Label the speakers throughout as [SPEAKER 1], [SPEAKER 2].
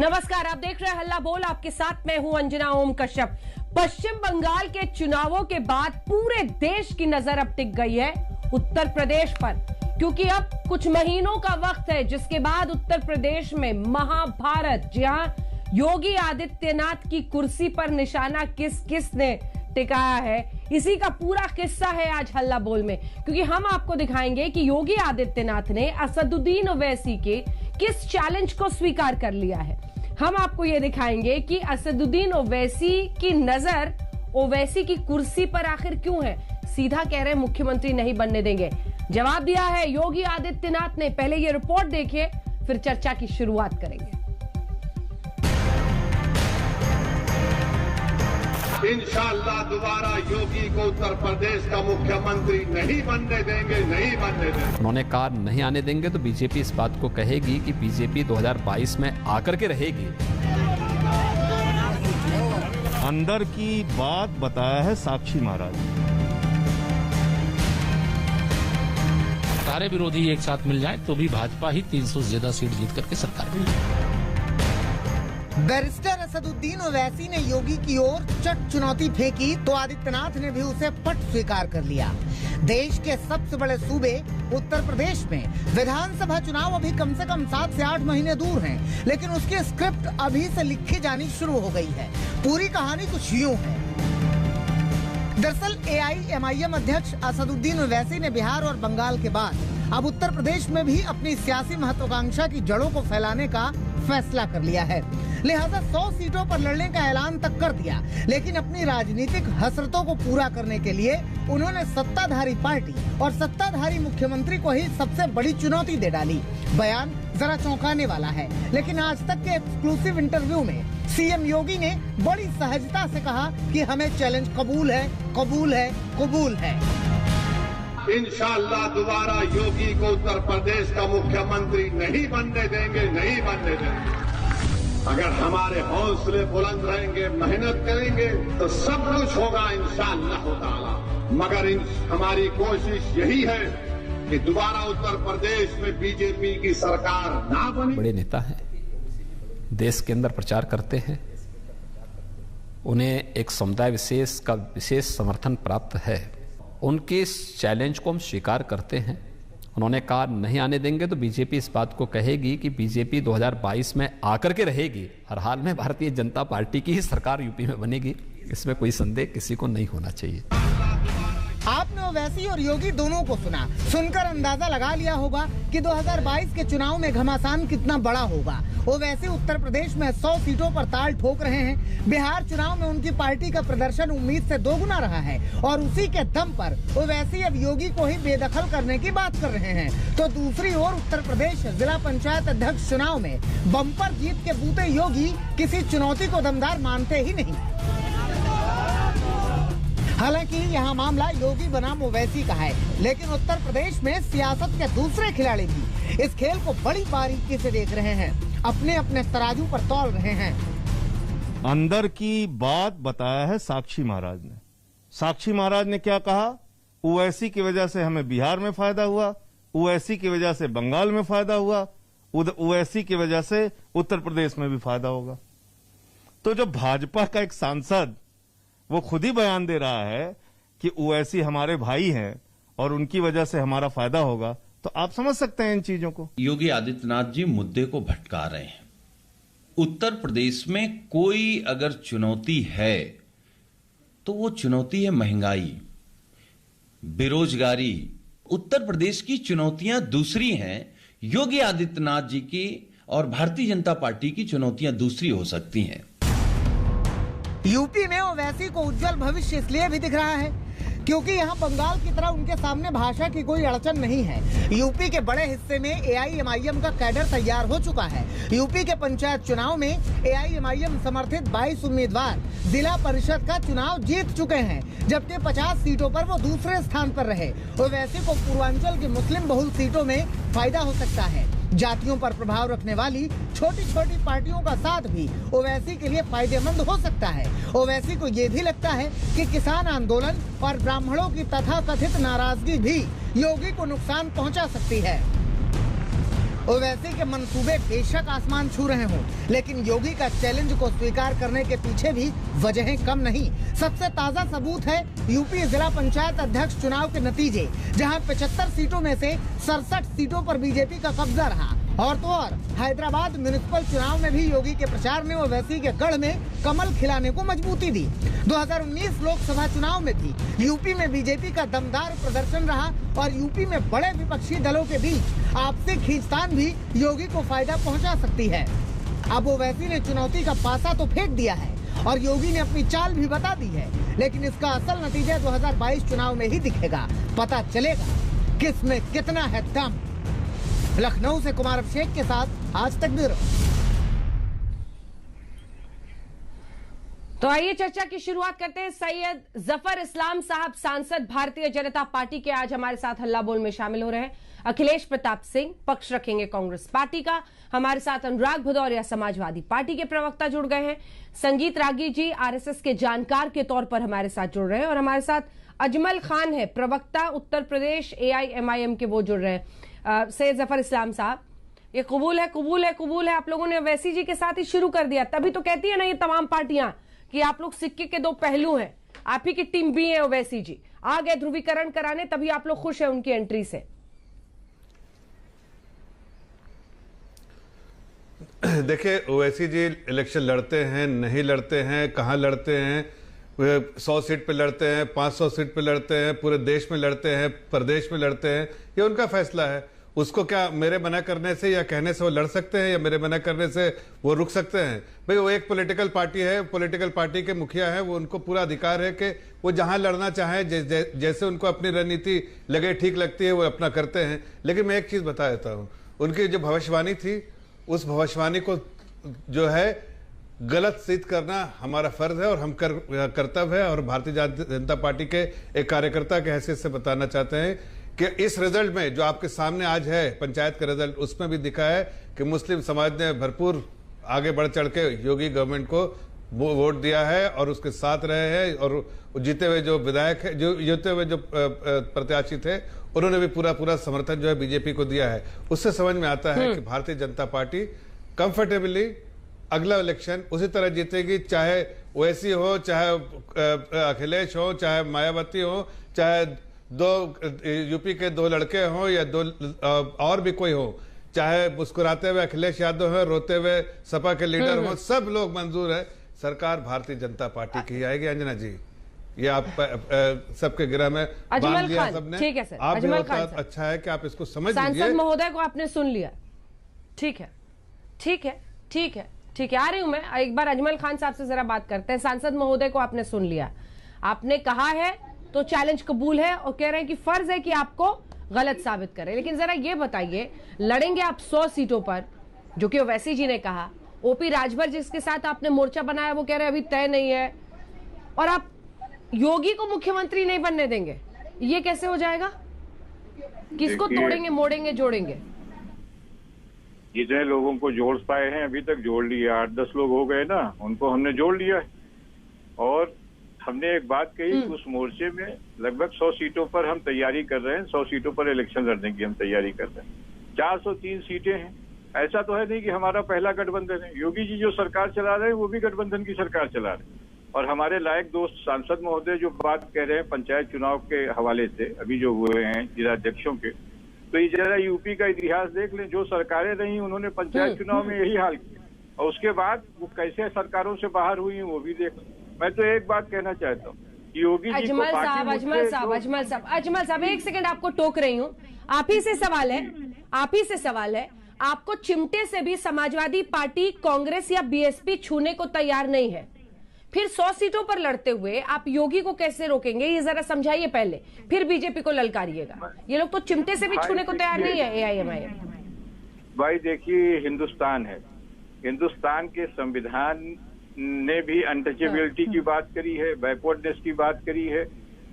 [SPEAKER 1] नमस्कार, आप देख रहे हैं हल्ला बोल। आपके साथ मैं हूं अंजना ओम कश्यप। पश्चिम बंगाल के चुनावों के बाद पूरे देश की नजर अब टिक गई है उत्तर प्रदेश पर, क्योंकि अब कुछ महीनों का वक्त है जिसके बाद उत्तर प्रदेश में महाभारत, जी हां, योगी आदित्यनाथ की कुर्सी पर निशाना किस किस ने टिकाया है, इसी का पूरा किस्सा है आज हल्ला बोल में। क्योंकि हम आपको दिखाएंगे कि योगी आदित्यनाथ ने असदुद्दीन ओवैसी के किस चैलेंज को स्वीकार कर लिया है। हम आपको यह दिखाएंगे कि असदुद्दीन ओवैसी की नजर ओवैसी की कुर्सी पर आखिर क्यों है। सीधा कह रहे हैं मुख्यमंत्री नहीं बनने देंगे। जवाब दिया है योगी आदित्यनाथ ने। पहले यह रिपोर्ट देखिए, फिर चर्चा की शुरुआत करेंगे।
[SPEAKER 2] इंशाअल्लाह दोबारा योगी को उत्तर प्रदेश का मुख्यमंत्री नहीं बनने देंगे, नहीं बनने देंगे।
[SPEAKER 3] उन्होंने कहा नहीं आने देंगे तो बीजेपी इस बात को कहेगी कि बीजेपी 2022 में आकर के रहेगी।
[SPEAKER 4] अंदर की बात बताया है साक्षी महाराज।
[SPEAKER 5] सारे विरोधी एक साथ मिल जाए तो भी भाजपा ही 300 से ज्यादा सीट जीत करके सरकार में।
[SPEAKER 6] बैरिस्टर असदुद्दीन ओवैसी ने योगी की ओर चट चुनौती फेंकी तो आदित्यनाथ ने भी उसे पट स्वीकार कर लिया। देश के सबसे बड़े सूबे उत्तर प्रदेश में विधानसभा चुनाव अभी कम से कम 7 से 8 महीने दूर हैं, लेकिन उसकी स्क्रिप्ट अभी से लिखी जानी शुरू हो गई है। पूरी कहानी कुछ यूं है। दरअसल AIMIM अध्यक्ष असदुद्दीन ओवैसी ने बिहार और बंगाल के बाद अब उत्तर प्रदेश में भी अपनी सियासी महत्वाकांक्षा की जड़ों को फैलाने का फैसला कर लिया है। लिहाजा 100 सीटों पर लड़ने का ऐलान तक कर दिया, लेकिन अपनी राजनीतिक हसरतों को पूरा करने के लिए उन्होंने सत्ताधारी पार्टी और सत्ताधारी मुख्यमंत्री को ही सबसे बड़ी चुनौती दे डाली। बयान जरा चौंकाने वाला है, लेकिन आज तक के एक्सक्लूसिव इंटरव्यू में सीएम योगी ने बड़ी सहजता से कहा कि हमें चैलेंज कबूल है, कबूल है, कबूल है।
[SPEAKER 2] इंशाअल्लाह दोबारा योगी को उत्तर प्रदेश का मुख्यमंत्री नहीं बनने देंगे, नहीं बनने देंगे। अगर हमारे हौसले बुलंद रहेंगे, मेहनत करेंगे तो सब कुछ होगा इंशाअल्लाह ताला। मगर हमारी कोशिश यही है कि दोबारा उत्तर प्रदेश में बीजेपी की सरकार ना बने।
[SPEAKER 3] बड़े नेता हैं, देश के अंदर प्रचार करते हैं, उन्हें एक समुदाय विशेष का विशेष समर्थन प्राप्त है। उनके इस चैलेंज को हम स्वीकार करते हैं। उन्होंने कहा नहीं आने देंगे तो बीजेपी इस बात को कहेगी कि बीजेपी 2022 में आकर के रहेगी। हर हाल में भारतीय जनता पार्टी की ही सरकार यूपी में बनेगी, इसमें कोई संदेह किसी को नहीं होना चाहिए।
[SPEAKER 6] आपने ओवैसी और योगी दोनों को सुना, सुनकर अंदाजा लगा लिया होगा कि 2022 के चुनाव में घमासान कितना बड़ा होगा। ओवैसी उत्तर प्रदेश में 100 सीटों पर ताल ठोक रहे हैं। बिहार चुनाव में उनकी पार्टी का प्रदर्शन उम्मीद से दोगुना रहा है और उसी के दम पर ओवैसी अब योगी को ही बेदखल करने की बात कर रहे हैं। तो दूसरी ओर उत्तर प्रदेश जिला पंचायत अध्यक्ष चुनाव में बम्पर जीत के बूते योगी किसी चुनौती को दमदार मानते ही नहीं। हालांकि यहाँ मामला योगी बनाम ओवैसी का है, लेकिन उत्तर प्रदेश में सियासत के दूसरे खिलाड़ी भी इस खेल को बड़ी बारीकी से देख रहे हैं, अपने अपने तराजू पर तौल रहे हैं।
[SPEAKER 4] अंदर की बात बताया है साक्षी महाराज ने। साक्षी महाराज ने क्या कहा? ओवैसी की वजह से हमें बिहार में फायदा हुआ, ओवैसी की वजह से बंगाल में फायदा हुआ, ओवैसी की वजह से उत्तर प्रदेश में भी फायदा होगा। तो जो भाजपा का एक सांसद वो खुद ही बयान दे रहा है कि ओवैसी हमारे भाई हैं और उनकी वजह से हमारा फायदा होगा, तो आप समझ सकते हैं इन चीजों को।
[SPEAKER 7] योगी आदित्यनाथ जी मुद्दे को भटका रहे हैं। उत्तर प्रदेश में कोई अगर चुनौती है तो वो चुनौती है महंगाई, बेरोजगारी। उत्तर प्रदेश की चुनौतियां दूसरी हैं, योगी आदित्यनाथ जी की और भारतीय जनता पार्टी की चुनौतियां दूसरी हो सकती हैं।
[SPEAKER 6] यूपी में ओवैसी को उज्जवल भविष्य इसलिए भी दिख रहा है क्योंकि यहाँ बंगाल की तरह उनके सामने भाषा की कोई अड़चन नहीं है। यूपी के बड़े हिस्से में AIMIM का कैडर तैयार हो चुका है। यूपी के पंचायत चुनाव में AIMIM समर्थित 22 उम्मीदवार जिला परिषद का चुनाव जीत चुके हैं, जबकि 50 सीटों पर वो दूसरे स्थान पर रहे। ओवैसी को पूर्वांचल की मुस्लिम बहुल सीटों में फायदा हो सकता है। जातियों पर प्रभाव रखने वाली छोटी छोटी पार्टियों का साथ भी ओवैसी के लिए फायदेमंद हो सकता है। ओवैसी को ये भी लगता है कि किसान आंदोलन और ब्राह्मणों की तथाकथित नाराजगी भी योगी को नुकसान पहुंचा सकती है। ओवैसी के मंसूबे बेशक आसमान छू रहे हों, लेकिन योगी का चैलेंज को स्वीकार करने के पीछे भी वजहें कम नहीं। सबसे ताजा सबूत है यूपी जिला पंचायत अध्यक्ष चुनाव के नतीजे, जहां 75 सीटों में से 67 सीटों पर बीजेपी का कब्जा रहा। और तो और हैदराबाद म्युनिसिपल चुनाव में भी योगी के प्रचार ने ओवैसी के गढ़ में कमल खिलाने को मजबूती दी। 2019 लोकसभा चुनाव में भी यूपी में बीजेपी का दमदार प्रदर्शन रहा और यूपी में बड़े विपक्षी दलों के बीच आपसी खींचतान भी योगी को फायदा पहुंचा सकती है। अब ओवैसी ने चुनौती का पासा तो फेंक दिया है और योगी ने अपनी चाल भी बता दी है, लेकिन इसका असल नतीजा 2022 चुनाव में ही दिखेगा। पता चलेगा किस में कितना है दम। लखनऊ से कुमार अभिषेक के साथ आज तक ब्यूरो।
[SPEAKER 1] तो आइए चर्चा की शुरुआत करते हैं। सैयद जफर इस्लाम साहब सांसद भारतीय जनता पार्टी के आज हमारे साथ हल्ला बोल में शामिल हो रहे हैं। अखिलेश प्रताप सिंह पक्ष रखेंगे कांग्रेस पार्टी का। हमारे साथ अनुराग भदौरिया समाजवादी पार्टी के प्रवक्ता जुड़ गए हैं। संगीत रागी जी आरएसएस के जानकार के तौर पर हमारे साथ जुड़ रहे हैं और हमारे साथ अजमल खान है प्रवक्ता उत्तर प्रदेश AIMIM के, वो जुड़ रहे हैं। सैयद जफर इस्लाम साहब, ये कबूल है आप लोगों ने ओवैसी जी के साथ ही शुरू कर दिया, तभी तो कहती है ना ये तमाम पार्टियां कि आप लोग सिक्के के दो पहलू हैं। आप ही की टीम भी है ओवैसी जी, आ गए ध्रुवीकरण कराने, तभी आप लोग खुश हैं उनकी एंट्री से।
[SPEAKER 8] देखिए, ओवैसी जी इलेक्शन लड़ते हैं, नहीं लड़ते हैं, कहां लड़ते हैं, 100 सीट पे लड़ते हैं, 500 सीट पे लड़ते हैं, पूरे देश में लड़ते हैं, प्रदेश में लड़ते हैं, ये उनका फैसला है। उसको क्या मेरे मना करने से या कहने से वो लड़ सकते हैं या मेरे मना करने से वो रुक सकते हैं? भाई वो एक पॉलिटिकल पार्टी है, पॉलिटिकल पार्टी के मुखिया है, वो उनको पूरा अधिकार है कि वो जहां लड़ना चाहें, जैसे उनको अपनी रणनीति लगे, ठीक लगती है, वो अपना करते हैं। लेकिन मैं एक चीज बता देता हूँ, उनकी जो भविष्यवाणी थी, उस भविष्यवाणी को जो है गलत सिद्ध करना हमारा फर्ज है और हम कर्तव्य है। और भारतीय जनता पार्टी के एक कार्यकर्ता के हैसियत से बताना चाहते हैं कि इस रिजल्ट में जो आपके सामने आज है पंचायत का रिजल्ट, उसमें भी दिखा है कि मुस्लिम समाज ने भरपूर आगे बढ़ चढ़ के योगी गवर्नमेंट को वोट दिया है और उसके साथ रहे हैं। और जीते हुए जो विधायक है, जो जीते हुए जो प्रत्याशी थे, उन्होंने भी पूरा समर्थन जो है बीजेपी को दिया है। उससे समझ में आता है कि भारतीय जनता पार्टी कंफर्टेबली अगला इलेक्शन उसी तरह जीतेगी, चाहे ओवैसी हो, चाहे अखिलेश हो, चाहे मायावती हो, चाहे यूपी के 2 लड़के हो या 2 और भी कोई हो, चाहे मुस्कुराते हुए अखिलेश यादव हो, रोते हुए सपा के लीडर हो, सब लोग मंजूर है। सरकार भारतीय जनता पार्टी की आएगी। अंजना जी, ये आप सबके गिरह में बांध दिया सबने।
[SPEAKER 1] ठीक है सर,
[SPEAKER 8] आप भी अच्छा है कि आप इसको समझ लीजिए।
[SPEAKER 1] सांसद महोदय को आपने सुन लिया, ठीक है, आ रही हूं मैं। एक बार अजमल खान साहब से जरा बात करते हैं। सांसद महोदय को आपने सुन लिया, आपने कहा है तो चैलेंज कबूल है और कह रहे हैं कि फर्ज है कि आपको गलत साबित करें। लेकिन जरा ये बताइए, लड़ेंगे आप 100 सीटों पर, जो कि ओवैसी जी ने कहा। ओपी राजभर जिसके साथ आपने मोर्चा बनाया वो कह रहे हैं अभी तय नहीं है, और आप योगी को मुख्यमंत्री नहीं बनने देंगे, ये कैसे हो जाएगा? किसको तोड़ेंगे, मोड़ेंगे, जोड़ेंगे?
[SPEAKER 9] जितने लोगों को जोड़ पाए हैं अभी तक जोड़ लिया, 8-10 लोग हो गए ना, उनको हमने जोड़ लिया है। और हमने एक बात कही, उस मोर्चे में लगभग 100 सीटों पर हम तैयारी कर रहे हैं, 100 सीटों पर इलेक्शन लड़ने की हम तैयारी कर रहे हैं। 403 सीटें हैं। ऐसा तो है नहीं कि हमारा पहला गठबंधन है। योगी जी जो सरकार चला रहे हैं वो भी गठबंधन की सरकार चला रहे हैं। और हमारे लायक दोस्त सांसद महोदय जो बात कह रहे हैं पंचायत चुनाव के हवाले से, अभी जो हुए हैं जिला अध्यक्षों के, तो ये जरा यूपी का इतिहास देख लें। जो सरकारें रही उन्होंने पंचायत चुनाव में यही हाल किया, और उसके बाद वो कैसे सरकारों से बाहर हुई वो भी देख लें। मैं तो एक बात कहना चाहता हूँ, योगी जी को
[SPEAKER 1] अजमल साहब 1 सेकंड आपको टोक रही हूँ। आप ही से सवाल है, आपको चिमटे से भी समाजवादी पार्टी, कांग्रेस या बीएसपी छूने को तैयार नहीं है, फिर 100 सीटों पर लड़ते हुए आप योगी को कैसे रोकेंगे? ये जरा समझाइए पहले, फिर बीजेपी को ललकारिएगा। ये लोग तो चिमटे से भी छूने को तैयार नहीं है। AIMIM
[SPEAKER 9] भाई देखिए, हिंदुस्तान है, हिंदुस्तान के संविधान ने भी अनटचेबिलिटी की बात करी है, बैकवर्डनेस की बात करी है।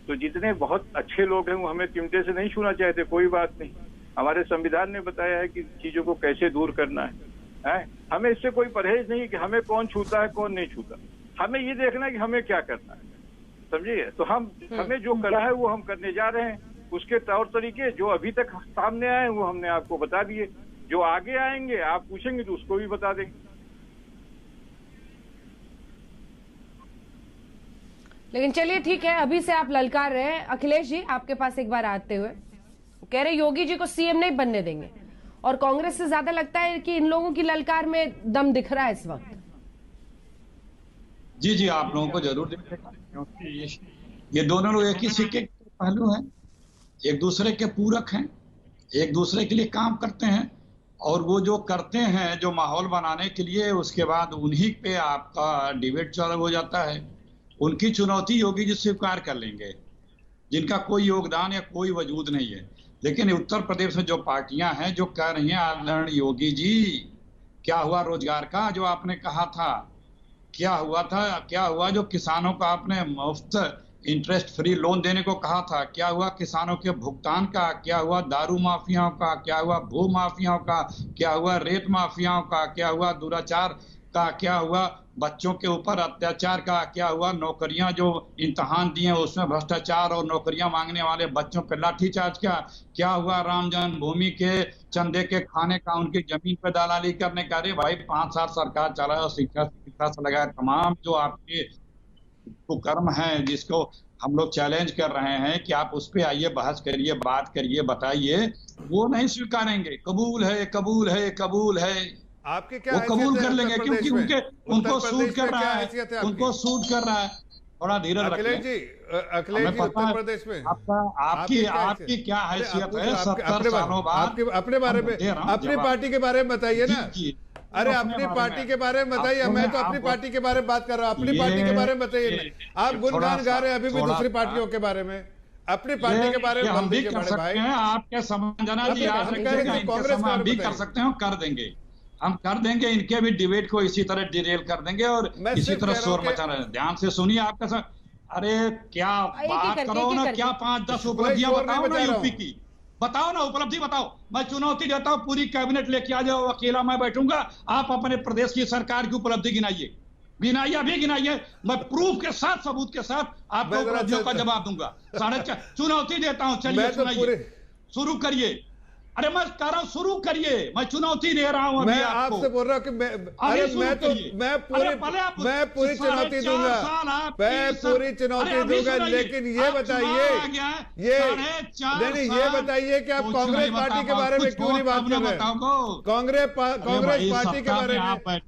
[SPEAKER 9] तो जितने बहुत अच्छे लोग हैं वो हमें चिमटे से नहीं छूना चाहते, कोई बात नहीं। हमारे संविधान ने बताया है कि चीजों को कैसे दूर करना है। हमें इससे कोई परहेज नहीं कि हमें कौन छूता है कौन नहीं छूता। हमें ये देखना है कि हमें क्या करना है, समझिए। तो हमें जो करना है वो हम करने जा रहे हैं। उसके तौर तरीके जो अभी तक सामने आए वो हमने आपको बता दिए। जो आगे आएंगे आप पूछेंगे तो उसको भी बता देंगे।
[SPEAKER 1] लेकिन चलिए ठीक है, अभी से आप ललकार रहे हैं। अखिलेश जी, आपके पास एक बार आते हुए कह रहे योगी जी को सीएम नहीं बनने देंगे, और कांग्रेस से ज्यादा लगता है कि इन लोगों की ललकार में दम दिख रहा है इस वक्त।
[SPEAKER 10] जी जी, आप लोगों को जरूर दिखेगा, क्योंकि ये दोनों लोग एक ही सिक्के के पहलू हैं, एक दूसरे के पूरक हैं, एक दूसरे के लिए काम करते हैं, और वो जो करते हैं जो माहौल बनाने के लिए, उसके बाद उन्हीं पे आपका डिबेट चालू हो जाता है। उनकी चुनौती योगी जी स्वीकार कर लेंगे, जिनका कोई योगदान या कोई वजूद नहीं है। लेकिन उत्तर प्रदेश में जो पार्टियां हैं जो कह रही हैं आदरणीय योगी जी, क्या हुआ रोजगार का जो आपने कहा था, क्या हुआ जो किसानों का आपने मुफ्त इंटरेस्ट फ्री लोन देने को कहा था, क्या हुआ किसानों के भुगतान का, क्या हुआ दारू माफियाओं का, क्या हुआ भू माफियाओं का, क्या हुआ रेत माफियाओं का, क्या हुआ दुराचार का, क्या हुआ बच्चों के ऊपर अत्याचार का, क्या हुआ नौकरियां जो इम्तहान दिए उसमें भ्रष्टाचार और नौकरियां मांगने वाले बच्चों पर लाठीचार्ज का, क्या हुआ राम जन्मभूमि के चंदे के खाने का, उनकी जमीन पर दलाली करने का। अरे भाई 5 साल सरकार चला, शिक्षा से लगाया, तमाम जो आपके कुकर्म है जिसको हम लोग चैलेंज कर रहे हैं कि आप उस पर आइए, बहस करिए, बात करिए, बताइए, वो नहीं स्वीकारेंगे। कबूल है, कबूल है, कबूल है,
[SPEAKER 8] आपके क्या
[SPEAKER 10] वो कबूल कर लेंगे क्योंकि उनको सूट कर रहा है, उनको सूट कर रहा है। थोड़ा धीरज रखिए।
[SPEAKER 8] अखिलेश जी उत्तर प्रदेश में
[SPEAKER 10] आपकी क्या हैसियत है 70 सालों बाद?
[SPEAKER 8] अपने बारे में, अपनी पार्टी के बारे में बताइए ना। अरे अपनी पार्टी के बारे में बताइए, मैं तो अपनी पार्टी के बारे में बात कर रहा हूँ, अपनी पार्टी के बारे में बताइए। आप गुणगान गा रहे हैं अभी भी दूसरी पार्टियों के बारे में, अपनी पार्टी के बारे में
[SPEAKER 10] हम भी कर सकते हैं। आपके समझना जी, कांग्रेस भी कर सकते हैं, कर देंगे, हम कर देंगे। इनके भी डिबेट को इसी तरह डिरेल कर देंगे और इसी तरह शोर मचा रहे हैं। ध्यान से सुनिए आपका सब। अरे क्या बात करो ना, क्या 5-10 उपलब्धियां बताओ ना यूपी की, बताओ ना उपलब्धि बताओ। मैं चुनौती देता हूँ, पूरी कैबिनेट लेके आ जाओ, अकेला मैं बैठूंगा, आप अपने प्रदेश की सरकार की उपलब्धि गिनाइए, अभी गिनाइए, मैं प्रूफ के साथ, सबूत के साथ आपको उपलब्धियों का जवाब दूंगा। 4.5 चुनौती देता हूँ, चलिए सुनाइए, शुरू करिए। अरे मैं कह रहा हूं शुरू करिए, मैं चुनौती दे रहा हूं।
[SPEAKER 8] मैं आपसे बोल रहा हूं कि मैं पूरी चुनौती दूंगा, मैं पूरी चुनौती दूंगा। लेकिन ये बताइए, ये बताइए कि आप कांग्रेस पार्टी के बारे में क्यों नहीं बात कर रहे? कांग्रेस पार्टी के बारे में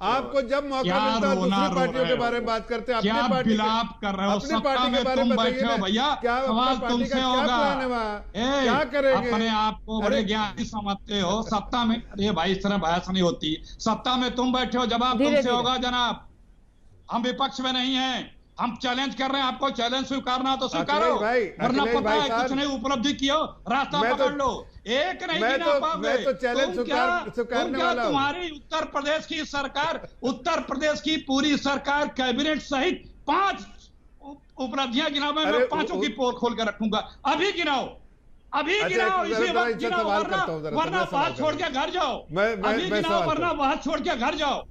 [SPEAKER 8] आपको जब मौका मिलता है दूसरी पार्टियों के बारे में बात करते हैं। अपनी पार्टी के बारे में बताइए भैया, क्या पार्टी का क्या प्लान है वहाँ, क्या करेंगे?
[SPEAKER 10] अपने आप को बड़े ज्ञान समझते हो। सत्ता में, अरे भाई इस तरह बहस नहीं होती। सत्ता में तुम बैठे हो, जवाब तुमसे होगा जनाब। हम विपक्ष में नहीं हैं, हम चैलेंज कर रहे हैं। आपको चैलेंज स्वीकारना तो स्वीकारो, वरना पता है कुछ नहीं उपलब्धि किया, रास्ता पकड़ लो। एक नहीं गिना पाओगे। तुम्हारी उत्तर प्रदेश की सरकार, उत्तर प्रदेश की पूरी सरकार कैबिनेट सहित 5 उपलब्धियां गिनाओ, मैं 5 की पोल खोल कर रखूंगा। अभी गिनाओ, अभी गिनाओ, इसी वक्त गिनाओ, वरना बात छोड़ के घर जाओ। अभी गिनाओ, वरना बात छोड़ के घर जाओ।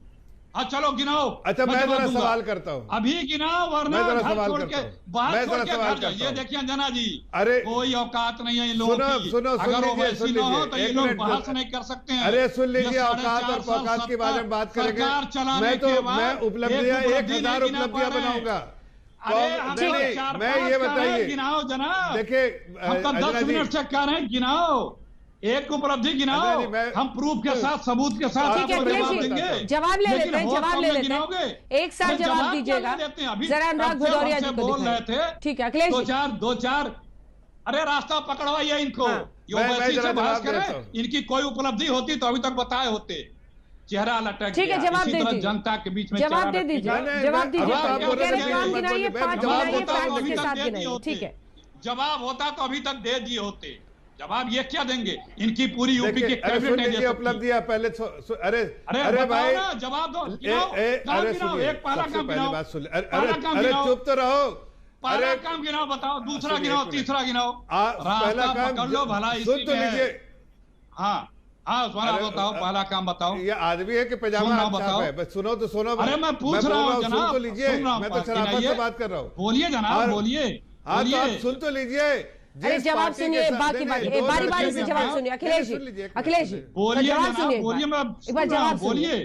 [SPEAKER 10] हाँ चलो गिनाओ।
[SPEAKER 8] अच्छा मैं जरा सवाल करता हूँ।
[SPEAKER 10] अभी गिनाओ, वरना घर छोड़ के बात छोड़ के घर जाओ। ये देखिए जना जी, अरे कोई औकात नहीं है इन लोगों की। अगर वैसी न हो तो ये लोग बहस नहीं कर सकते हैं।
[SPEAKER 8] अरे सुन लीजिए, औकात और औकात के बारे में बात करेंगे। मैं उपलब्धियां 1000 उपलब्धियां बनाऊंगा। मैं ये बताइए,
[SPEAKER 10] गिनाओ जनाब,
[SPEAKER 8] देखिए
[SPEAKER 10] हम तो 10 मिनट से कह रहे हैं, गिनाओ, एक उपलब्धि गिनाओ, हम प्रूफ के साथ, सबूत के साथ
[SPEAKER 1] जवाब ले लेते हैं, जवाब ले लेते हैं, एक साथ जवाब दीजिएगा। जरा अनुराग भदौरिया जी को
[SPEAKER 10] बोल रहे थे,
[SPEAKER 1] ठीक है अखिलेश,
[SPEAKER 10] 2-4 अरे रास्ता पकड़वाइए इनको। ओवैसी से बहस करें, इनकी कोई उपलब्धि होती तो अभी तक बताए होते। चेहरा लटक,
[SPEAKER 1] ठीक है, जवाब दे दीजिए,
[SPEAKER 10] जनता के बीच में
[SPEAKER 1] जवाब दे दीजिए, जवाब दीजिए। ठीक है,
[SPEAKER 10] जवाब होता तो अभी तक दे दिए होते। जवाब ये क्या देंगे? इनकी पूरी यूपी की कैबिनेट नहीं दे सकती।
[SPEAKER 8] उपलब्धियां पहले
[SPEAKER 10] अरे भाई जवाब दो, एक पहला काम गिनाओ,
[SPEAKER 8] अरे चुप तो रहो।
[SPEAKER 10] पहला काम गिनाओ, बताओ, दूसरा गिनाओ, तीसरा गिनाओ,
[SPEAKER 8] पहला काम
[SPEAKER 10] पकड़ लो भला।
[SPEAKER 8] सुन तो लीजिए।
[SPEAKER 10] हाँ बताओ, पहला काम बताओ।
[SPEAKER 8] ये आदमी है कि पजामा बताओ है? सुनो तो सुनो।
[SPEAKER 10] अरे मैं पूछ रहा हूँ जनाब,
[SPEAKER 8] सुन तो लीजिए, मैं तो शराफत से बात कर रहा हूँ।
[SPEAKER 10] बोलिए जनाब, बोलिए।
[SPEAKER 8] हाँ तो आप सुन तो लीजिए।
[SPEAKER 1] अरे जवाब सुनिए, बारी बारी से जवाब सुनिए। अखिलेश जी, अखिलेश जी जवाब सुनिए, एक बार जवाब सुनिए,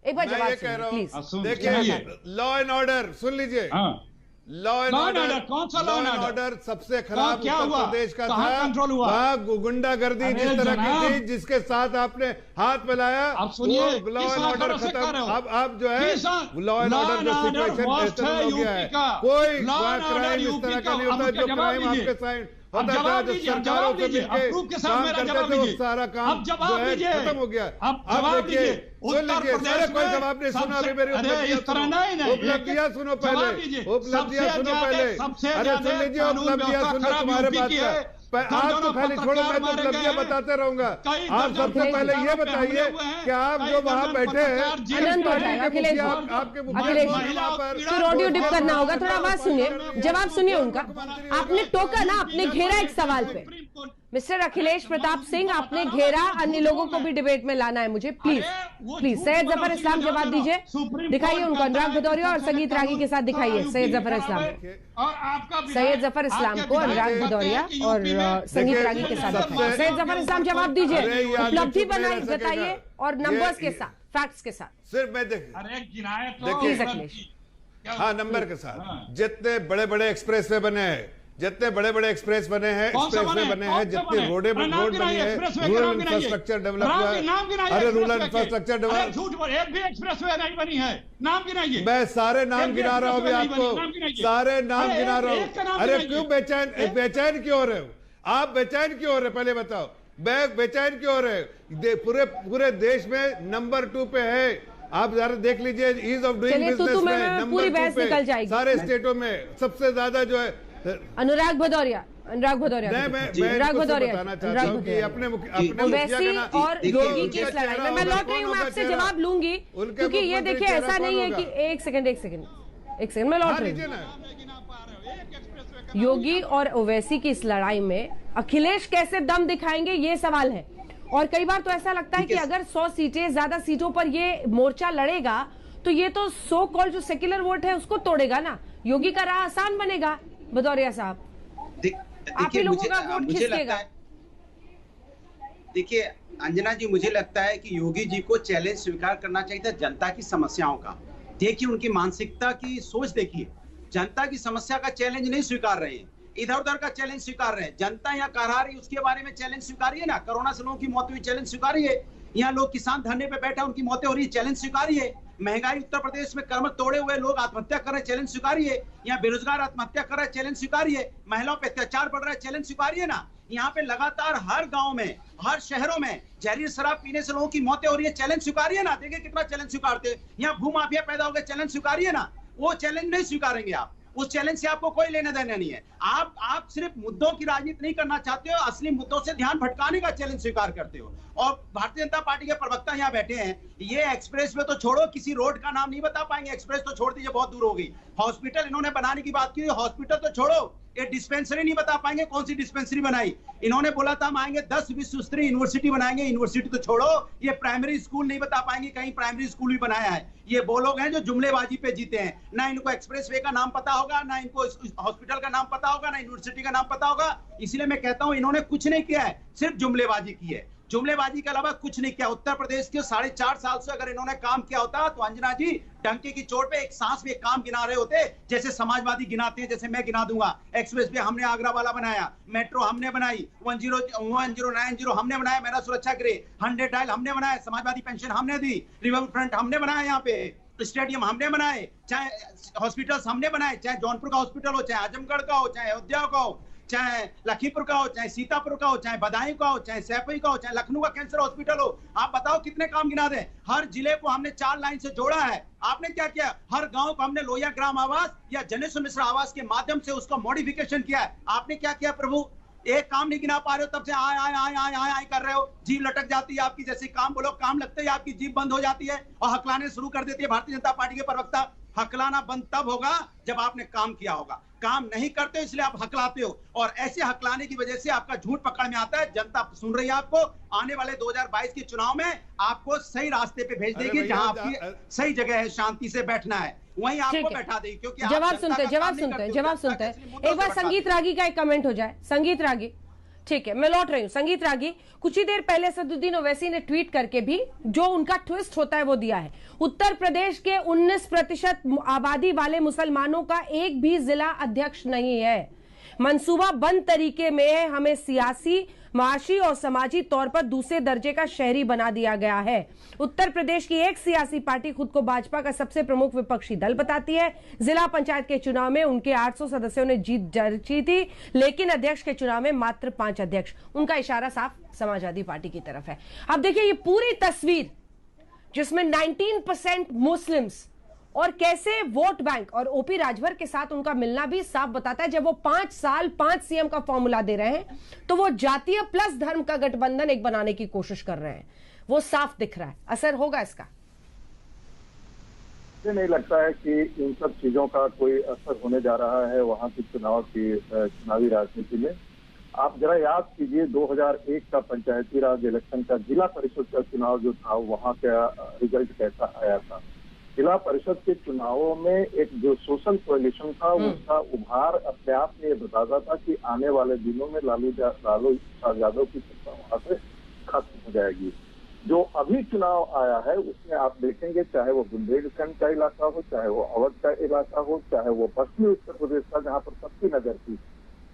[SPEAKER 1] एक बार जवाब सुनिए प्लीज।
[SPEAKER 8] देखिए, लॉ एंड ऑर्डर सुन लीजिए। लॉ एंड
[SPEAKER 10] कौन सा लॉ एंड
[SPEAKER 8] ऑर्डर सबसे खराब उत्तर प्रदेश का था।
[SPEAKER 10] कंट्रोल हुआ?
[SPEAKER 8] वहाँ गुंडागर्दी जिस तरह की थी, जिसके साथ आपने हाथ मिलाया,
[SPEAKER 10] अब सुनिए,
[SPEAKER 8] लॉ एंड ऑर्डर खत्म। अब जो है लॉ एंड ऑर्डर का सिचुएशन हो गया है। कोई क्राइम इस तरह का नहीं होता जो क्राइम आपके साइड होता था, जो सरकारों से मिलकर काम करते थे, वो सारा काम जो है खत्म हो गया। अब देखिए, सुन लीजिए, अरे कोई जवाब नहीं सुना अभी मेरी उपलब्धियां सुनो पहले, उपलब्धियां सुनो पहले। अरे सुन लीजिए, उपलब्धियां सुनो, तुम्हारे बात का आप तो खाली छोड़ो, मैं तो उपलब्धियां बताते रहूंगा। आप सबसे पहले ये बताइए कि आप जो वहाँ बैठे हैं, आपके
[SPEAKER 1] ऑडियो डिप करना होगा, थोड़ा आवाज सुनिए, जवाब सुनिए उनका। आपने टोका ना, आपने घेरा एक सवाल पे। मिस्टर अखिलेश प्रताप सिंह, आपने घेरा, अन्य लोगों को भी डिबेट में लाना है मुझे, प्लीज प्लीज। सैयद जफर इस्लाम जवाब दीजिए, दिखाइए उनको, अनुराग भदौरिया और संगीत रागी के साथ दिखाइए। सैयद जफर इस्लाम, सैयद जफर इस्लाम को अनुराग भदौरिया और संगीत रागी के साथ दिखाइए। सैयद जफर इस्लाम जवाब दीजिए, उपलब्धि बताइए और नंबर्स के साथ, फैक्ट्स के साथ।
[SPEAKER 8] सिर्फ मैं देखिए, हाँ नंबर के साथ। जितने बड़े बड़े एक्सप्रेस वे बने हैं, जितने बड़े बड़े एक्सप्रेस बने हैं, एक्सप्रेस वे बने हैं, जितनी रोड बनी है, रूरल इंफ्रास्ट्रक्चर डेवलप हुआ है। अरे रूरल इंफ्रास्ट्रक्चर डेवलप,
[SPEAKER 10] एक भी एक्सप्रेस वे नहीं बनी है, नाम गिनाइए।
[SPEAKER 8] मैं सारे नाम गिना रहा हूँ अभी आपको, सारे नाम गिना रहा हूँ। अरे क्यों बेचैन क्यों हो रहे हो आप? बेचैन क्यों हो रहे, पहले बताओ। बेचैन क्यों हो रहे? पूरे देश में नंबर 2 पे है। आप जरा देख लीजिए, ईज ऑफ डूइंग बिजनेस में नंबर 2 पे सारे स्टेटों में सबसे ज्यादा जो है।
[SPEAKER 1] अनुराग भदौरिया, अनुराग भदौरिया,
[SPEAKER 8] अनुराग भदौरिया अपने
[SPEAKER 1] ओवैसी और योगी की इस लड़ाई में मैं लौट रही हूँ, मैं आपसे जवाब लूंगी, क्योंकि ये देखिए ऐसा नहीं है कि एक सेकंड मैं लौट रही हूँ। योगी और ओवैसी की इस लड़ाई में अखिलेश कैसे दम दिखाएंगे, ये सवाल है। और कई बार तो ऐसा लगता है कि अगर 100 सीटें, ज्यादा सीटों पर ये मोर्चा लड़ेगा तो ये तो सो कॉल जो सेक्युलर वोट है उसको तोड़ेगा ना। योगी का राह आसान बनेगा। भदौरिया साहब, आप ही लोगों का वोट खिसकेगा।
[SPEAKER 11] देखिए अंजना जी, मुझे लगता है कि योगी जी को चैलेंज स्वीकार करना चाहिए था जनता की समस्याओं का। देखिए उनकी मानसिकता की सोच देखिए, जनता की समस्या का चैलेंज नहीं स्वीकार रहे हैं, इधर उधर का चैलेंज स्वीकार रहे हैं। जनता यहाँ करा रही उसके बारे में चैलेंज स्वीकारिए ना। कोरोना से लोगों की मौत हुई, चैलेंज स्वीकारिए। यहाँ लोग किसान धरने पे बैठे, उनकी मौतें हो रही है, चैलेंज स्वीकारिए। महंगाई उत्तर प्रदेश में कमर तोड़े हुए लोग आत्महत्या कर रहे हैं, चैलेंज स्वीकारिए। यहाँ बेरोजगार आत्महत्या कर रहे हैं, चैलेंज स्वीकारिए। महिलाओं पे अत्याचार बढ़ रहा है, चैलेंज स्वीकारिए ना। यहाँ पे लगातार हर गांव में, हर शहरों में जहरीली शराब पीने से लोगों की मौतें हो रही है, चैलेंज स्वीकारिए ना। देखिए कितना चैलेंज स्वीकारते हैं। यहाँ भूमाफिया पैदा हो गया, चैलेंज स्वीकारिए ना। वो चैलेंज नहीं स्वीकारेंगे आप, उस चैलेंज से आपको कोई लेना देना नहीं है। आप सिर्फ मुद्दों की राजनीति नहीं करना चाहते हो, असली मुद्दों से ध्यान भटकाने का चैलेंज स्वीकार करते हो। और भारतीय जनता पार्टी के प्रवक्ता यहाँ बैठे हैं, ये एक्सप्रेस वे तो छोड़ो, किसी रोड का नाम नहीं बता पाएंगे। एक्सप्रेस तो छोड़ दीजिए, बहुत दूर हो गई। हॉस्पिटल इन्होंने बनाने की बात की, हॉस्पिटल तो छोड़ो, ये डिस्पेंसरी नहीं बता पाएंगे कौन सी डिस्पेंसरी बनाई। इन्होंने बोला था हम आएंगे 10 विश्व स्तरीय यूनिवर्सिटी बनाएंगे, यूनिवर्सिटी तो छोड़ो, ये प्राइमरी स्कूल नहीं बता पाएंगे कहीं प्राइमरी स्कूल भी बनाया है। ये वो लोग हैं जो जुमलेबाजी पे जीते हैं। ना इनको एक्सप्रेस वे का नाम पता होगा, ना इनको हॉस्पिटल का नाम पता होगा, ना यूनिवर्सिटी का नाम पता होगा। इसलिए मैं कहता हूं इन्होंने कुछ नहीं किया है, सिर्फ जुमलेबाजी की है। जुमलेबाजी के अलावा कुछ नहीं किया। उत्तर प्रदेश के 4.5 साल से अगर इन्होंने काम किया होता तो अंजना जी टंकी की चोट पे एक सांस भी काम गिना रहे होते, जैसे समाजवादी गिनाते हैं, जैसे मैं गिना दूंगा। एक्सप्रेस वे हमने आगरा वाला बनाया, मेट्रो हमने बनाई, 1090 हमने बनाया, मेरा सुरक्षा गृह 100 डायल हमने बनाया, समाजवादी पेंशन हमने दी, रिवर फ्रंट हमने बनाया, यहाँ पे स्टेडियम हमने बनाए, चाहे हॉस्पिटल्स हमने बनाए, चाहे जौनपुर का हॉस्पिटल हो, चाहे आजमगढ़ का हो, चाहे अयोध्या का हो, चाहे लखीमपुर का हो, चाहे सीतापुर का हो, चाहे बदायूं का हो, चाहे सैफई का हो, चाहे लखनऊ का कैंसर हॉस्पिटल हो। आप बताओ कितने काम गिना दें। हर जिले को हमने 4 लाइन से जोड़ा है। आपने क्या किया? हर गांव को हमने लोहिया ग्राम आवास या जनेश्वर मिश्रा आवास के माध्यम से उसका मॉडिफिकेशन किया है। आपने क्या किया प्रभु? एक काम नहीं गिना पा रहे हो, तब से आए कर रहे हो, जीभ लटक जाती है आपकी। जैसे काम बोलो, काम लगते ही आपकी जीभ बंद हो जाती है और हकलाने शुरू कर देती है भारतीय जनता पार्टी के प्रवक्ता। हकलाना बंद तब होगा जब आपने काम किया होगा। काम नहीं करते इसलिए आप हकलाते हो, और ऐसे हकलाने की वजह से आपका झूठ पकड़ में आता है। जनता सुन रही है आपको, आने वाले 2022 के चुनाव में आपको सही रास्ते पे भेज देगी, जहां आपकी सही जगह है, शांति से बैठना है, वहीं आपको बैठा देगी। क्योंकि
[SPEAKER 1] जवाब सुनते हैं। एक बार संगीत रागी का एक कमेंट हो जाए। संगीत रागी, ठीक है, मैं लौट रही हूं। संगीत रागी, कुछ ही देर पहले असदुद्दीन ओवैसी ने ट्वीट करके भी जो उनका ट्विस्ट होता है वो दिया है। उत्तर प्रदेश के 19% आबादी वाले मुसलमानों का एक भी जिला अध्यक्ष नहीं है। मंसूबा बंद तरीके में हमें सियासी, माशी और समाजी तौर पर दूसरे दर्जे का शहरी बना दिया गया है। उत्तर प्रदेश की एक सियासी पार्टी खुद को भाजपा का सबसे प्रमुख विपक्षी दल बताती है। जिला पंचायत के चुनाव में उनके 800 सदस्यों ने जीत दर्ज की थी, लेकिन अध्यक्ष के चुनाव में मात्र 5 अध्यक्ष। उनका इशारा साफ समाजवादी पार्टी की तरफ है। अब देखिए ये पूरी तस्वीर जिसमें 19% मुस्लिम्स और कैसे वोट बैंक और ओपी राजभर के साथ उनका मिलना भी साफ बताता है। जब वो 5 साल 5 सीएम का फॉर्मूला दे रहे हैं तो वो जातीय प्लस धर्म का गठबंधन एक बनाने की कोशिश कर रहे हैं, वो साफ दिख रहा है। असर होगा इसका?
[SPEAKER 12] मुझे नहीं लगता है कि इन सब चीजों का कोई असर होने जा रहा है वहां की चुनावी राजनीति में। आप जरा याद कीजिए 2001 का पंचायती राज इलेक्शन का जिला परिषद का चुनाव जो था, वहां का रिजल्ट कैसा आया था। जिला परिषद के चुनावों में एक जो सोशल कोएलिशन था उसका उभार अपने आप में ये बताता था कि आने वाले दिनों में लालू प्रसाद यादव की सत्ता वहां से खत्म हो जाएगी। जो अभी चुनाव आया है उसमें आप देखेंगे, चाहे वो बुंदेलखंड का इलाका हो, चाहे वो अवध का इलाका हो, चाहे वो पश्चिमी उत्तर प्रदेश का जहाँ पर सबकी नजर थी,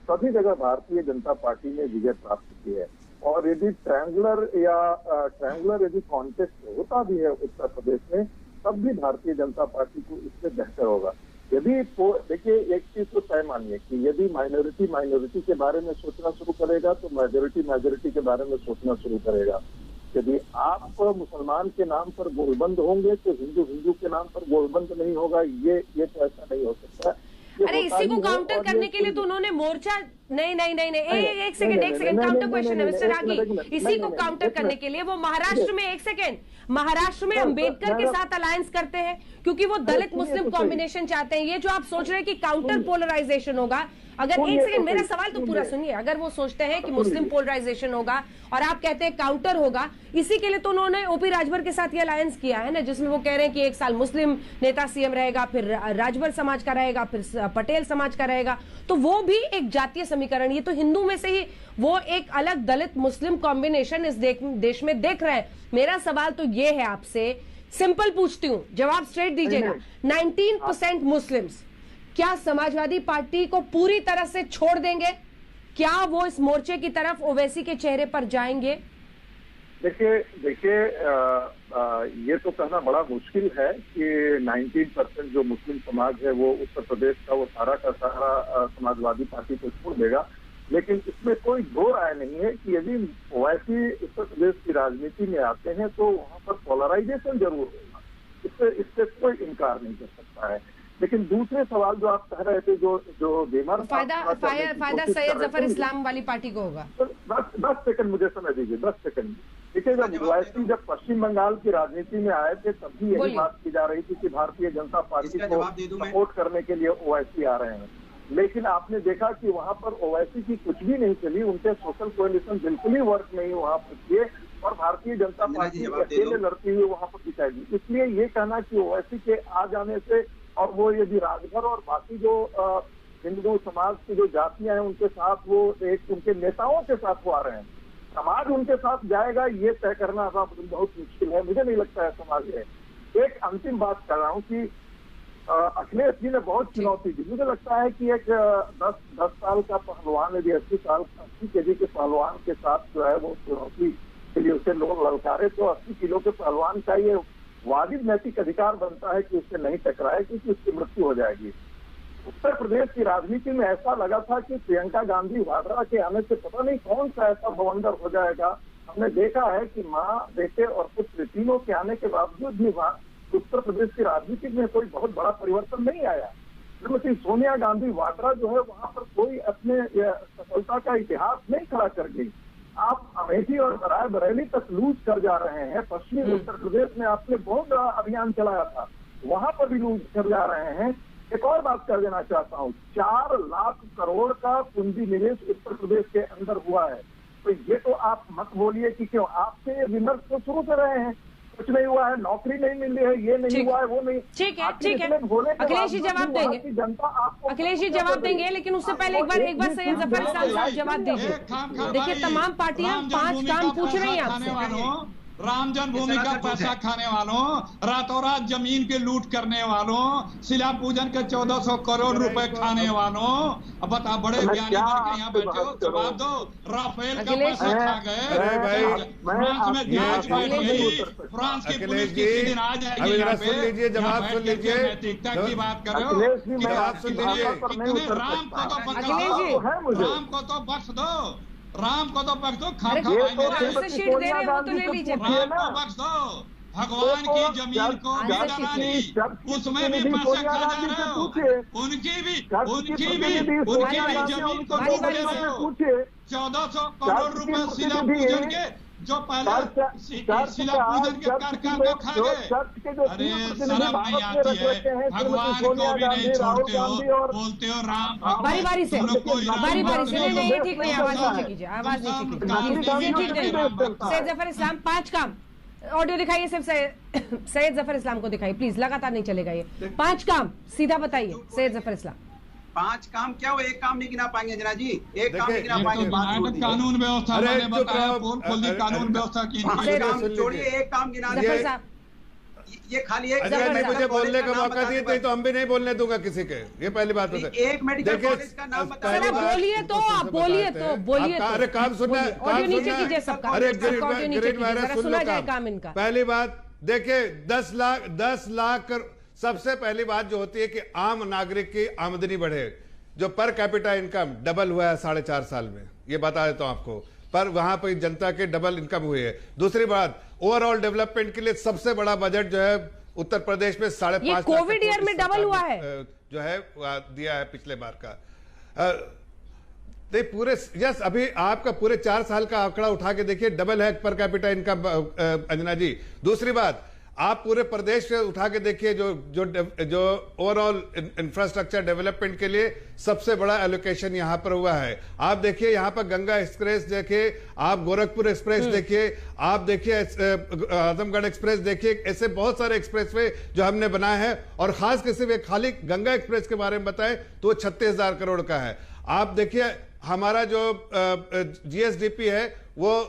[SPEAKER 12] सभी जगह भारतीय जनता पार्टी ने विजय प्राप्त की है। और यदि ट्रायंगुलर यदि कॉन्टेस्ट होता भी है उत्तर प्रदेश में, तब भी भारतीय जनता पार्टी को इससे बेहतर होगा। यदि देखिए एक चीज तो तय मानिए कि यदि माइनॉरिटी के बारे में सोचना शुरू करेगा तो मेजोरिटी के बारे में सोचना शुरू करेगा। यदि आप मुसलमान के नाम पर गोलबंद होंगे तो हिंदू के नाम पर गोलबंद नहीं होगा। ये तो ऐसा नहीं हो सकता।
[SPEAKER 1] अरे इसी को काउंटर करने के लिए तो उन्होंने मोर्चा नहीं एक सेकंड काउंटर क्वेश्चन है मिस्टर रागी। इसी को काउंटर करने के लिए वो महाराष्ट्र में अंबेडकर के साथ अलायंस करते हैं क्योंकि वो दलित मुस्लिम कॉम्बिनेशन चाहते हैं। ये जो आप सोच रहे हैं कि काउंटर पोलराइजेशन होगा, अगर एक सेकंड मेरा सवाल तो पूरा सुनिए। अगर वो सोचते हैं कि मुस्लिम पोलराइजेशन होगा और आप कहते हैं काउंटर होगा, इसी के लिए तो उन्होंने ओपी राजभर के साथ ये अलायंस किया है ना, जिसमें वो कह रहे हैं कि 1 साल मुस्लिम नेता सीएम रहेगा, फिर राजभर समाज का रहेगा, फिर पटेल समाज का रहेगा। तो वो भी एक जातीय समीकरण, ये तो हिंदू में से ही वो एक अलग दलित मुस्लिम कॉम्बिनेशन इस देश में देख रहे हैं। मेरा सवाल तो ये है आपसे, सिंपल पूछती हूँ, जवाब स्ट्रेट दीजिएगा। 19% मुस्लिम्स क्या समाजवादी पार्टी को पूरी तरह से छोड़ देंगे? क्या वो इस मोर्चे की तरफ ओवैसी के चेहरे पर जाएंगे?
[SPEAKER 12] देखिए ये तो कहना बड़ा मुश्किल है कि 19% जो मुस्लिम समाज है वो उत्तर प्रदेश का वो सारा का सारा समाजवादी पार्टी को छोड़ देगा। लेकिन इसमें कोई दो राय नहीं है कि यदि ओवैसी उत्तर प्रदेश की राजनीति में आते हैं तो वहां पर पोलराइजेशन जरूर होगा, इससे कोई इनकार नहीं कर सकता है। लेकिन दूसरे सवाल जो आप कह रहे थे, जो बेमर
[SPEAKER 1] फायदा सैयद जफर इस्लाम वाली पार्टी को होगा।
[SPEAKER 12] 10 सेकंड मुझे समय दीजिए, 10 सेकंड। देखिए जब पश्चिम बंगाल की राजनीति में आए थे तब भी यही बात की जा रही थी कि भारतीय जनता पार्टी को सपोर्ट करने के लिए ओवैसी आ रहे हैं। लेकिन आपने देखा कि वहां पर ओवैसी की कुछ भी नहीं चली, उनके सोशल कोएलिशन बिल्कुल ही वर्क नहीं वहां पर किए और भारतीय जनता पार्टी अकेले लड़ती हुई वहां पर दिखाई दी। इसलिए ये कहना कि ओवैसी के आ जाने से और वो यदि राजभर और बाकी जो हिंदू समाज की जो जातियां हैं उनके साथ वो एक उनके नेताओं के साथ वो आ रहे हैं, समाज उनके साथ जाएगा ये तय करना बहुत मुश्किल है। मुझे नहीं लगता है समाज है। एक अंतिम बात कर रहा हूँ कि अखिलेश जी ने बहुत चुनौती दी। मुझे लगता है कि एक 10 साल का पहलवान यदि 80 केजी के पहलवान के साथ जो है वो चुनौती के लिए उसे लोग ललकारे तो 80 किलो के पहलवान का ये वाजिब नैतिक अधिकार बनता है कि उससे नहीं टकराए क्योंकि उसकी मृत्यु हो जाएगी। उत्तर प्रदेश की राजनीति में ऐसा लगा था कि प्रियंका गांधी वाड्रा के आने से पता नहीं कौन सा ऐसा बवंडर हो जाएगा। हमने देखा है कि माँ, बेटे और पुत्र तीनों के आने के बावजूद भी उत्तर प्रदेश की राजनीति में कोई बहुत बड़ा परिवर्तन नहीं आया। श्रीमती सोनिया गांधी वाड्रा जो है वहां पर कोई अपने सफलता का इतिहास नहीं खड़ा कर गई। आप अमेठी और बरेली तक लूज कर जा रहे हैं। पश्चिमी उत्तर प्रदेश में आपने बहुत बड़ा अभियान चलाया था, वहां पर भी लूज कर जा रहे हैं। एक और बात कर देना चाहता हूँ, 4 लाख करोड़ का पूंजी निवेश उत्तर प्रदेश के अंदर हुआ है। तो ये तो आप मत बोलिए कि क्यों, आपसे विमर्श तो शुरू से रहे हैं, कुछ नहीं हुआ है, नौकरी नहीं मिली है, ये नहीं हुआ है, वो नहीं।
[SPEAKER 1] ठीक है, ठीक है, अखिलेश जी जवाब देंगे, अखिलेश जी जवाब देंगे, लेकिन उससे पहले एक बार सैयद जफर इस्लाम साहब जवाब दीजिए। देखिए तमाम पार्टियां 5 काम पूछ रही हैं आपसे।
[SPEAKER 10] राम जन्मभूमि का पैसा खाने वालों, रातों रात जमीन के लूट करने वालों, शिला पूजन के 1400 करोड़ रुपए खाने वालों, अब बता बड़े ज्ञानी बनके यहाँ बैठे हो, जवाब दो। राफेल का पैसा खा गए, फ्रांस में जांच बैठ गई, फ्रांस की पुलिस किसी दिन आ जाएगी यहाँ पे,
[SPEAKER 8] जवाब सुन लीजिए,
[SPEAKER 10] नैतिकता की बात कर रहे हो,
[SPEAKER 8] जवाब सुन लीजिए।
[SPEAKER 10] राम को तो पकड़ो, राम को तो बख्श दो, राम को तो बख्श दो, राम को बख्श दो, भगवान की जमीन को भी डरानी, उसमें भी पैसे खा जा रहे हो, उनकी भी जमीन को लूट ले रहे हो। 1400 करोड़ रुपए शिला पूजन के जो पहले शिला पूजन के कार्यक्रम को खा गए। अरे शर्म नहीं आती है, भगवान को भी नहीं छोड़ते हो, बोलते हो राम
[SPEAKER 1] बारी बारी से नहीं, ठीक नहीं, आवाज नीचे कीजिए, आवाज नीचे कीजिए। सैयद जफर इस्लाम 5 काम ऑडियो दिखाइए, सिर्फ सैयद जफर इस्लाम को दिखाइए प्लीज, लगातार नहीं चलेगा ये। 5 काम सीधा बताइए सैयद जफर इस्लाम।
[SPEAKER 11] 5 काम क्या, वो एक काम नहीं गिना पाएंगे जना जी, एक काम नहीं गिना पाएंगे।
[SPEAKER 10] कानून व्यवस्था मैंने बताया, कानून व्यवस्था की
[SPEAKER 11] छोड़िए, एक काम गिना, ये खाली एक
[SPEAKER 8] मुझे बोलने का मौका दिए तो हम भी नहीं बोलने दूंगा किसी के, ये पहली बात है।
[SPEAKER 11] एक मेडिकल कॉलेज का नाम बताइए।
[SPEAKER 1] बोलिए तो आप बोलिए तो बोलिए।
[SPEAKER 8] अरे काम सुनना,
[SPEAKER 1] ऑडियो नीचे कीजिए सबका,
[SPEAKER 8] अरे
[SPEAKER 1] सुना जाए काम इनका।
[SPEAKER 8] पहली बात देखिए, 10 लाख सबसे पहली बात जो होती है कि आम नागरिक की आमदनी बढ़े, जो पर कैपिटा इनकम डबल हुआ है 4.5 साल में, ये बता देता हूं आपको, पर वहां पर जनता के डबल इनकम हुई है। दूसरी बात, ओवरऑल डेवलपमेंट के लिए सबसे बड़ा बजट जो है उत्तर प्रदेश में 5.5
[SPEAKER 1] कोविड ईयर में डबल हुआ है,
[SPEAKER 8] जो है दिया है पिछले बार का। पूरे यस, अभी आपका पूरे 4 साल का आंकड़ा उठा के देखिए, डबल है पर कैपिटा इनकम अंजना जी। दूसरी बात, आप पूरे प्रदेश से उठा के देखिए, जो ओवरऑल इंफ्रास्ट्रक्चर डेवलपमेंट के लिए सबसे बड़ा एलोकेशन यहां पर हुआ है। आप देखिए यहाँ पर गंगा एक्सप्रेस देखिए, आप गोरखपुर एक्सप्रेस देखिए, आप देखिए आजमगढ़ एक्सप्रेस देखिए, ऐसे बहुत सारे एक्सप्रेसवे जो हमने बनाए हैं। और खास किसी खाली गंगा एक्सप्रेस के बारे में बताएं तो 36,000 करोड़ का है। आप देखिए हमारा जो जीएसडीपी है वो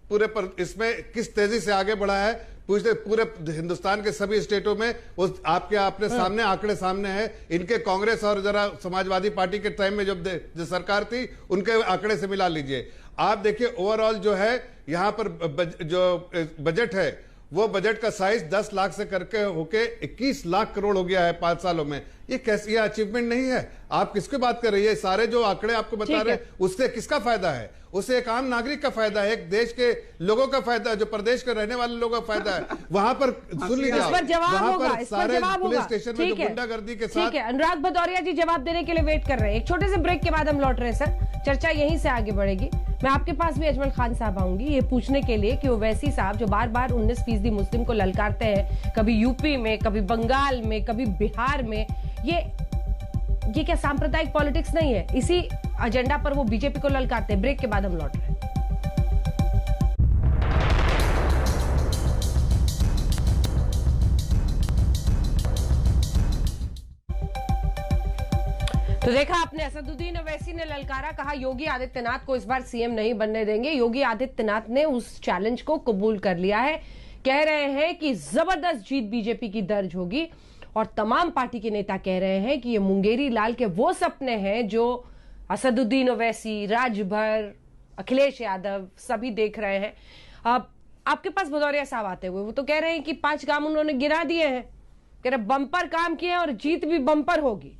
[SPEAKER 8] पूरे इसमें किस तेजी से आगे बढ़ा है, पूरे हिंदुस्तान के सभी स्टेटों में वो आपके सामने आंकड़े सामने हैं। इनके कांग्रेस और जरा समाजवादी पार्टी के टाइम में जो सरकार थी उनके आंकड़े से मिला लीजिए। आप देखिए ओवरऑल जो है यहाँ पर जो बजट है वो बजट का साइज 10 लाख से करके होके 21 लाख करोड़ हो गया है 5 सालों में। ये कैसी अचीवमेंट नहीं है? आप किसकी बात कर रही है? सारे जो आंकड़े आपको बता रहे हैं उससे किसका फायदा है? उससे एक आम नागरिक का फायदा है, एक देश के लोगों का फायदा, जो प्रदेश के रहने वाले लोगों का फायदा है। वहां पर सुन लीजिए, वहां पर सारे पुलिस स्टेशन में जो गुंडागर्दी के साथ।
[SPEAKER 1] ठीक है, अनुराग भदौरिया जी जवाब देने के लिए वेट कर रहे हैं। एक छोटे से ब्रेक के बाद हम लौट रहे हैं सर, चर्चा यहीं से आगे बढ़ेगी। मैं आपके पास भी अजमल खान साहब आऊंगी ये पूछने के लिए कि ओवैसी साहब जो बार बार 19% मुस्लिम को ललकारते हैं, कभी यूपी में, कभी बंगाल में, कभी बिहार में, ये क्या सांप्रदायिक पॉलिटिक्स नहीं है? इसी एजेंडा पर वो बीजेपी को ललकारते हैं। ब्रेक के बाद हम लौट रहे हैं। तो देखा आपने, असदुद्दीन ओवैसी ने ललकारा, कहा योगी आदित्यनाथ को इस बार सीएम नहीं बनने देंगे। योगी आदित्यनाथ ने उस चैलेंज को कबूल कर लिया है, कह रहे हैं कि जबरदस्त जीत बीजेपी की दर्ज होगी। और तमाम पार्टी के नेता कह रहे हैं कि ये मुंगेरी लाल के वो सपने हैं जो असदुद्दीन ओवैसी, राजभर, अखिलेश यादव सभी देख रहे हैं। अब आपके पास भदौरिया साहब आते हुए वो तो कह रहे हैं कि 5 काम उन्होंने गिरा दिए हैं, कह रहे बम्पर काम किए और जीत भी बम्पर होगी।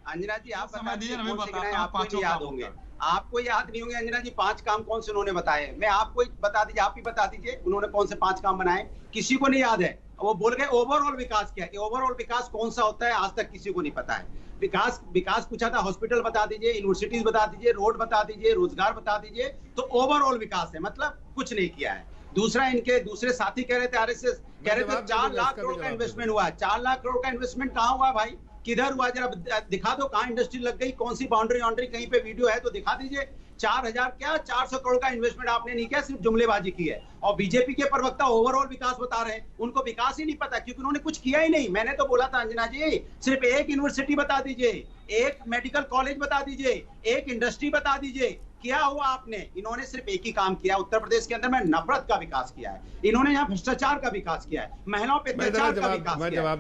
[SPEAKER 11] अंजना जी आप बता दीजिए, आपको याद होंगे, आपको याद नहीं होंगे अंजना जी 5 काम कौन से उन्होंने बताए? मैं आपको बता दीजिए, आप ही बता दीजिए उन्होंने कौन से 5 काम बनाए। किसी को नहीं याद है। वो बोल गए ओवरऑल विकास क्या है। ओवरऑल विकास कौन सा होता है आज तक किसी को नहीं पता है। विकास पूछा था, हॉस्पिटल बता दीजिए, यूनिवर्सिटीज बता दीजिए, रोड बता दीजिए, रोजगार बता दीजिए, तो ओवरऑल विकास है, मतलब कुछ नहीं किया है। दूसरा, इनके दूसरे साथी कह रहे थे, आरएसएस कह रहे थे 4 लाख करोड़ का इन्वेस्टमेंट हुआ है। 4 लाख करोड़ का इन्वेस्टमेंट कहाँ हुआ भाई? किधर हुआ, जरा दिखा दो कहां इंडस्ट्री लग गई, कौन सी बाउंड्री कहीं पे वीडियो है तो दिखा दीजिए। 4,000 क्या 400 करोड़ का इन्वेस्टमेंट आपने नहीं किया, सिर्फ जुमलेबाजी की है। और बीजेपी के प्रवक्ता ओवरऑल विकास बता रहे हैं, उनको विकास ही नहीं पता क्योंकि उन्होंने कुछ किया ही नहीं। मैंने तो बोला था अंजना जी, सिर्फ एक यूनिवर्सिटी बता दीजिए, एक मेडिकल कॉलेज बता दीजिए, एक इंडस्ट्री बता दीजिए, क्या हुआ आपने? इन्होंने सिर्फ एक ही काम किया, उत्तर प्रदेश के अंदर में नफरत का विकास किया है, इन्होंने यहाँ भ्रष्टाचार का विकास किया है, महिलाओं पे अत्याचार का विकास किया है,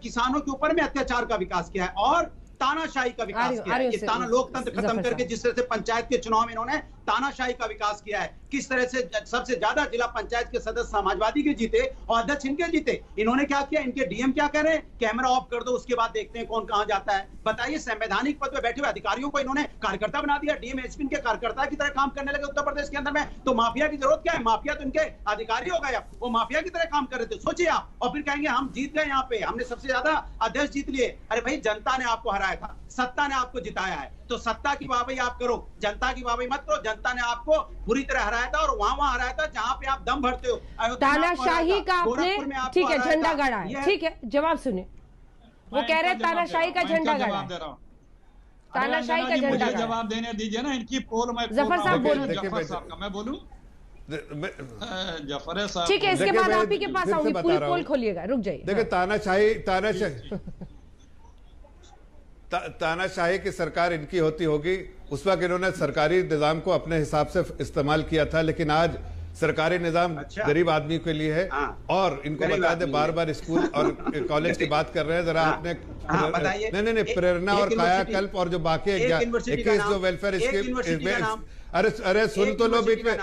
[SPEAKER 11] किसानों के ऊपर में अत्याचार का विकास किया है और तानाशाही का विकास किया है। ये ताना लोकतंत्र खत्म करके जिस तरह से पंचायत के चुनाव में इन्होंने तानाशाही का विकास किया है, किस तरह से सबसे ज्यादा जिला पंचायत के सदस्य समाजवादी के जीते और अध्यक्ष इनके जीते। इन्होंने क्या किया, इनके डीएम क्या कह रहे हैं, कैमरा ऑफ कर दो उसके बाद देखते हैं कौन कहां जाता है। बताइए, संवैधानिक पद पे बैठे हुए अधिकारियों को इन्होंने कार्यकर्ता बना दिया, डीएम एसपी के कार्यकर्ता की तरह काम करने लगे उत्तर प्रदेश के अंदर में। तो माफिया की जरूरत क्या है? माफिया तो इनके अधिकारी हो गए, वो माफिया की तरह काम कर रहे थे, सोचिए आप। और फिर कहेंगे हम जीत गए, यहाँ पे हमने सबसे ज्यादा अध्यक्ष जीत लिए। अरे भाई, जनता ने आपको हराया था, सत्ता ने आपको जिताया है, तो सत्ता की वाहवाही आप करो, जनता की वाहवाही मत करो। जनता ने आपको बुरी तरह हराया था और वहां हराया था जहां पे आप दम भरते हो।
[SPEAKER 1] तानाशाही का आपने, ठीक है, झंडा गाड़ा है, ठीक है, जवाब सुनिए। वो कह रहे हैं तानाशाही का झंडा गाड़ा है, तानाशाही का झंडा गाड़ा।
[SPEAKER 10] जवाब देने दीजिए ना, इनकी पोल में
[SPEAKER 1] जफर साहब बोलिए।
[SPEAKER 10] जफर साहब का मैं बोलूं? जफर साहब,
[SPEAKER 1] ठीक है, इसके बाद आप ही के पास आऊंगी, पूरी पोल खोलिएगा, रुक जाइए।
[SPEAKER 8] देखिए, तानाशाही की सरकार इनकी होगी, उस वक्त इन्होंने सरकारी निजाम को अपने हिसाब से इस्तेमाल किया था, लेकिन आज सरकारी निजाम गरीब आदमी के लिए है। और इनको बता दे, बार बार स्कूल और कॉलेज की बात कर रहे हैं, जरा आपने नहीं, प्रेरणा और कायाकल्प और जो बाकी 21 जो वेलफेयर स्कीम, अरे सुन तो लो बीच में,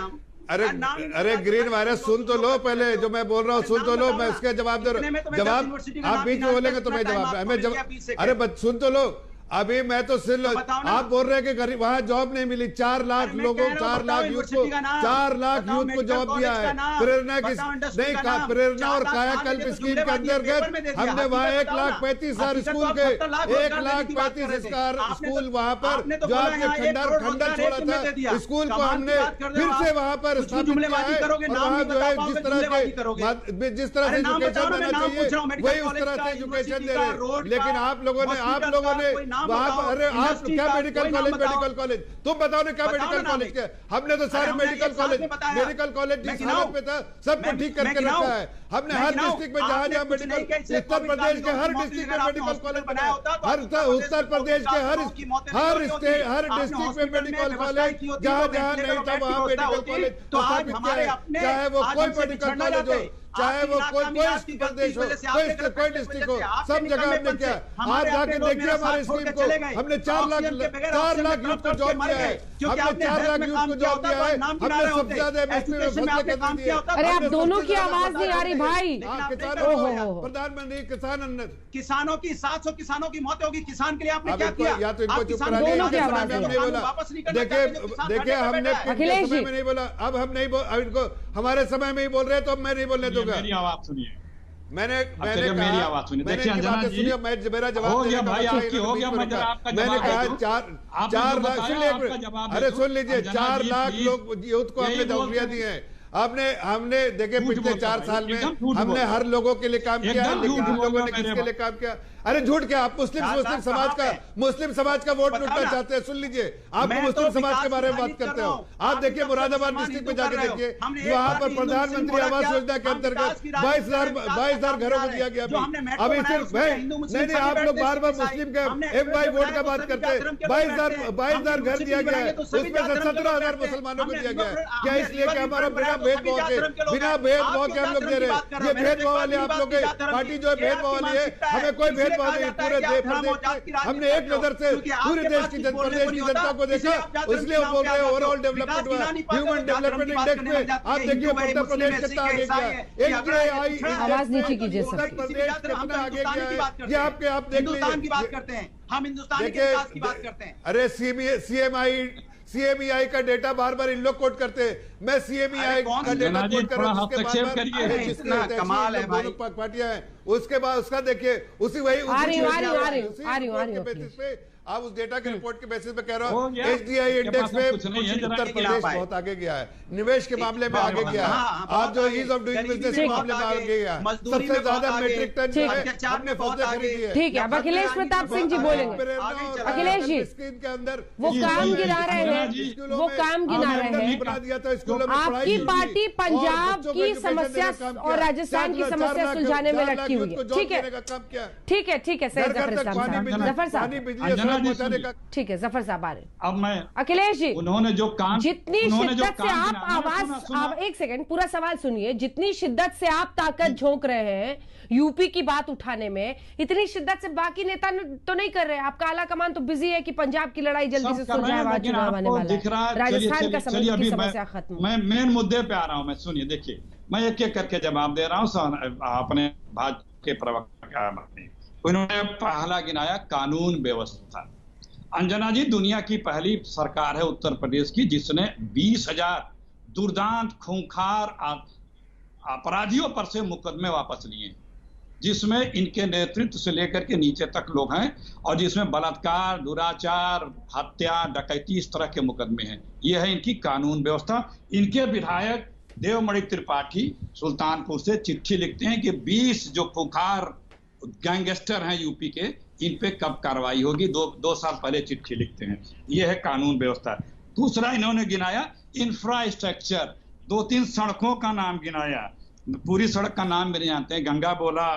[SPEAKER 8] अरे ग्रीन वायरस सुन तो लो, पहले जो मैं बोल रहा हूँ सुन तो लो, मैं इसके जवाब दे रहा हूँ। जवाब आप बीच में बोलेंगे तो मैं जवाब, अरे सुन तो लो। अभी मैं तो सिर्फ आप बोल रहे हैं कि गरीब वहां जॉब नहीं मिली, 4 लाख लोगों, 4 लाख यूथ को जॉब दिया है। प्रेरणा की नहीं कहा, प्रेरणा और कायाकल्प स्कीम के अंतर्गत हमने वहां 1,35,000 स्कूल के 1,35,000 स्कूल वहां पर जो आपने खंडर छोड़ा था, स्कूल को हमने फिर से वहां पर स्थापित किया है। और वहां जो है जिस तरह से एजुकेशन देना चाहिए वही उस तरह से एजुकेशन दे रहे हैं। लेकिन आप लोगों ने वहां पर, अरे आप क्या मेडिकल कॉलेज तुम बताओ ना, क्या मेडिकल कॉलेज क्या? हमने तो सारे मेडिकल कॉलेज जिस हालत में था सबको ठीक करके रखा है हमने। हर डिस्ट्रिक्ट में जहां मेडिकल, उत्तर प्रदेश के हर डिस्ट्रिक्ट में मेडिकल कॉलेज बनाया, उत्तर प्रदेश के हर डिस्ट्रिक्ट में मेडिकल कॉलेज, जहां नहीं था वहां मेडिकल कॉलेज स्थापित किया है। चाहे वो कोई मेडिकल कॉलेज हो, चाहे वो कोई प्रदेश हो, कोई डिस्ट्रिक्ट हो, सब जगह हमने किया। आप जाके देखिए हमारे स्कीम को, हमने 4 लाख यूथ को जॉब दिया है, हमने 4 लाख यूथ को जॉब दिया है, हमने सबसे ज्यादा
[SPEAKER 1] अरे आप दोनों की आवाज नहीं आ रही भाई।
[SPEAKER 8] प्रधानमंत्री
[SPEAKER 11] किसानों की 700 किसानों की मौत होगी, किसान के लिए आपने क्या किया?
[SPEAKER 8] या तो इनको चुप करा लिया, नहीं बोला। देखिए हमने समय में नहीं बोला, अब हम नहीं, अब इनको हमारे समय में ही बोल रहे हैं, तो अब मैं नहीं बोलने दूंगा।
[SPEAKER 10] मेरी आवाज सुनिए,
[SPEAKER 8] मैंने
[SPEAKER 10] मेरी आवाज सुनिए। देखिए अंजना जी,
[SPEAKER 8] मेरा जवाब
[SPEAKER 10] हो गया भाई, आपकी हो गया, मैं जरा आपका
[SPEAKER 8] मैंने कहा 4 लाख, अरे सुन लीजिए, 4 लाख लोग यूथ को हमने नौकरियां दी हैं। हमने देखे पिछले 4 साल में हमने हर लोगों के लिए काम किया है, लेकिन हम लोगों ने किसके लिए काम किया? अरे झूठ क्या? आप मुस्लिम समाज का वोट लूटना चाहते हैं? सुन लीजिए, आप मुस्लिम समाज के बारे में बात करते हो। आप देखिए मुरादाबाद डिस्ट्रिक्ट में जाके देखिए, वहां पर प्रधानमंत्री आवास योजना के अंतर्गत 22,000 घरों को दिया गया। अभी सिर्फ नहीं, आप लोग बार बार मुस्लिम के MY वोट का बात करते हैं। 22,000 घर दिया गया है, उसमें से 17,000 मुसलमानों को दिया गया है। क्या इसलिए कि हमारा बिना भेदभाव के हम लोग दे रहे हैं? ये भेदभाव वाले आप लोग पार्टी जो है भेदभाव वाली है, हमें कोई भेदभाव नहीं। पूरे देश हमने एक नजर से पूरे देश की जनता को देखा, इसलिए वो बोल रहे हैं ओवरऑल डेवलपमेंट हुआ, ह्यूमन डेवलपमेंट इंडेक्स में आप देखिए उत्तर प्रदेश कितना आगे गया।
[SPEAKER 1] आवाज नीचे कीजिए,
[SPEAKER 8] उत्तर प्रदेश कितना आगे गया है, ये आप देख लीजिए।
[SPEAKER 11] की बात करते हैं हम, हिंदुस्तान के विकास की बात करते हैं।
[SPEAKER 8] अरे CMEI का डेटा बार बार इन लोग कोट करते हैं। मैं CMEI का डेटा कोट कर रहा हूं, कमाल है भाई, पार्टियां हैं। उसके बाद उसका देखिए, उसी वही आप उस डेटा के रिपोर्ट के बेसिस पे कह रहे हो HDI इंडेक्स में उत्तर प्रदेश बहुत आगे गया है, निवेश के मामले में आगे गया है, आप जो ईज ऑफ डूइंग बिजनेस के मामले में आगे गया है, सबसे ज्यादा मेट्रिक टन जो है हमने फसलें खरीदी है।
[SPEAKER 1] ठीक है, अब अखिलेश प्रताप सिंह जी बोलेंगे। अखिलेश जी
[SPEAKER 8] स्क्रीन के अंदर
[SPEAKER 1] वो काम गिना रहे हैं, वो काम गिना रहे हैं। आपकी पार्टी पंजाब की समस्या और राजस्थान की समस्या सुलझाने में लटकी हुई है। ठीक है, ठीक है, ठीक है सर, जफर साहब, ठीक है जफर साहब आ रहे।
[SPEAKER 10] अब मैं
[SPEAKER 1] अखिलेश जी,
[SPEAKER 10] उन्होंने जो काम,
[SPEAKER 1] जितनी शिद्दत से आप आवाज, एक सेकंड पूरा सवाल सुनिए, जितनी शिद्दत से आप ताकत झोंक रहे हैं यूपी की बात उठाने में, इतनी शिद्दत से बाकी नेता तो नहीं कर रहे। आपका आला कमान तो बिजी है कि पंजाब की लड़ाई जल्दी से सुलझाए, चुनाव आने वाला है, राजस्थान का समस्या खत्म।
[SPEAKER 10] मैं मेन मुद्दे पे आ रहा हूं। मैं सुनिए, देखिए मैं एक एक करके जवाब दे रहा हूं अपने भाजपा के प्रवक्ता। उन्होंने पहला गिनाया कानून व्यवस्था। अंजना जी, दुनिया की पहली सरकार है उत्तर प्रदेश की जिसने 20,000 दुर्दांत खूंखार अपराधियों पर से मुकदमे वापस लिए, जिसमें इनके नेतृत्व से लेकर के नीचे तक लोग हैं, और जिसमें बलात्कार, दुराचार, हत्या, डकैती, इस तरह के मुकदमे हैं। यह है इनकी कानून व्यवस्था। इनके विधायक देवमणि त्रिपाठी सुल्तानपुर से चिट्ठी लिखते हैं कि 20 जो खूंखार गैंगस्टर हैं यूपी के, इन पे कब कार्रवाई होगी। दो साल पहले चिट्ठी लिखते हैं। यह है कानून व्यवस्था। दूसरा इन्होंने गिनाया इंफ्रास्ट्रक्चर। 2-3 सड़कों का नाम गिनाया, पूरी सड़क का नाम भी नहीं जानते हैं। गंगा बोला,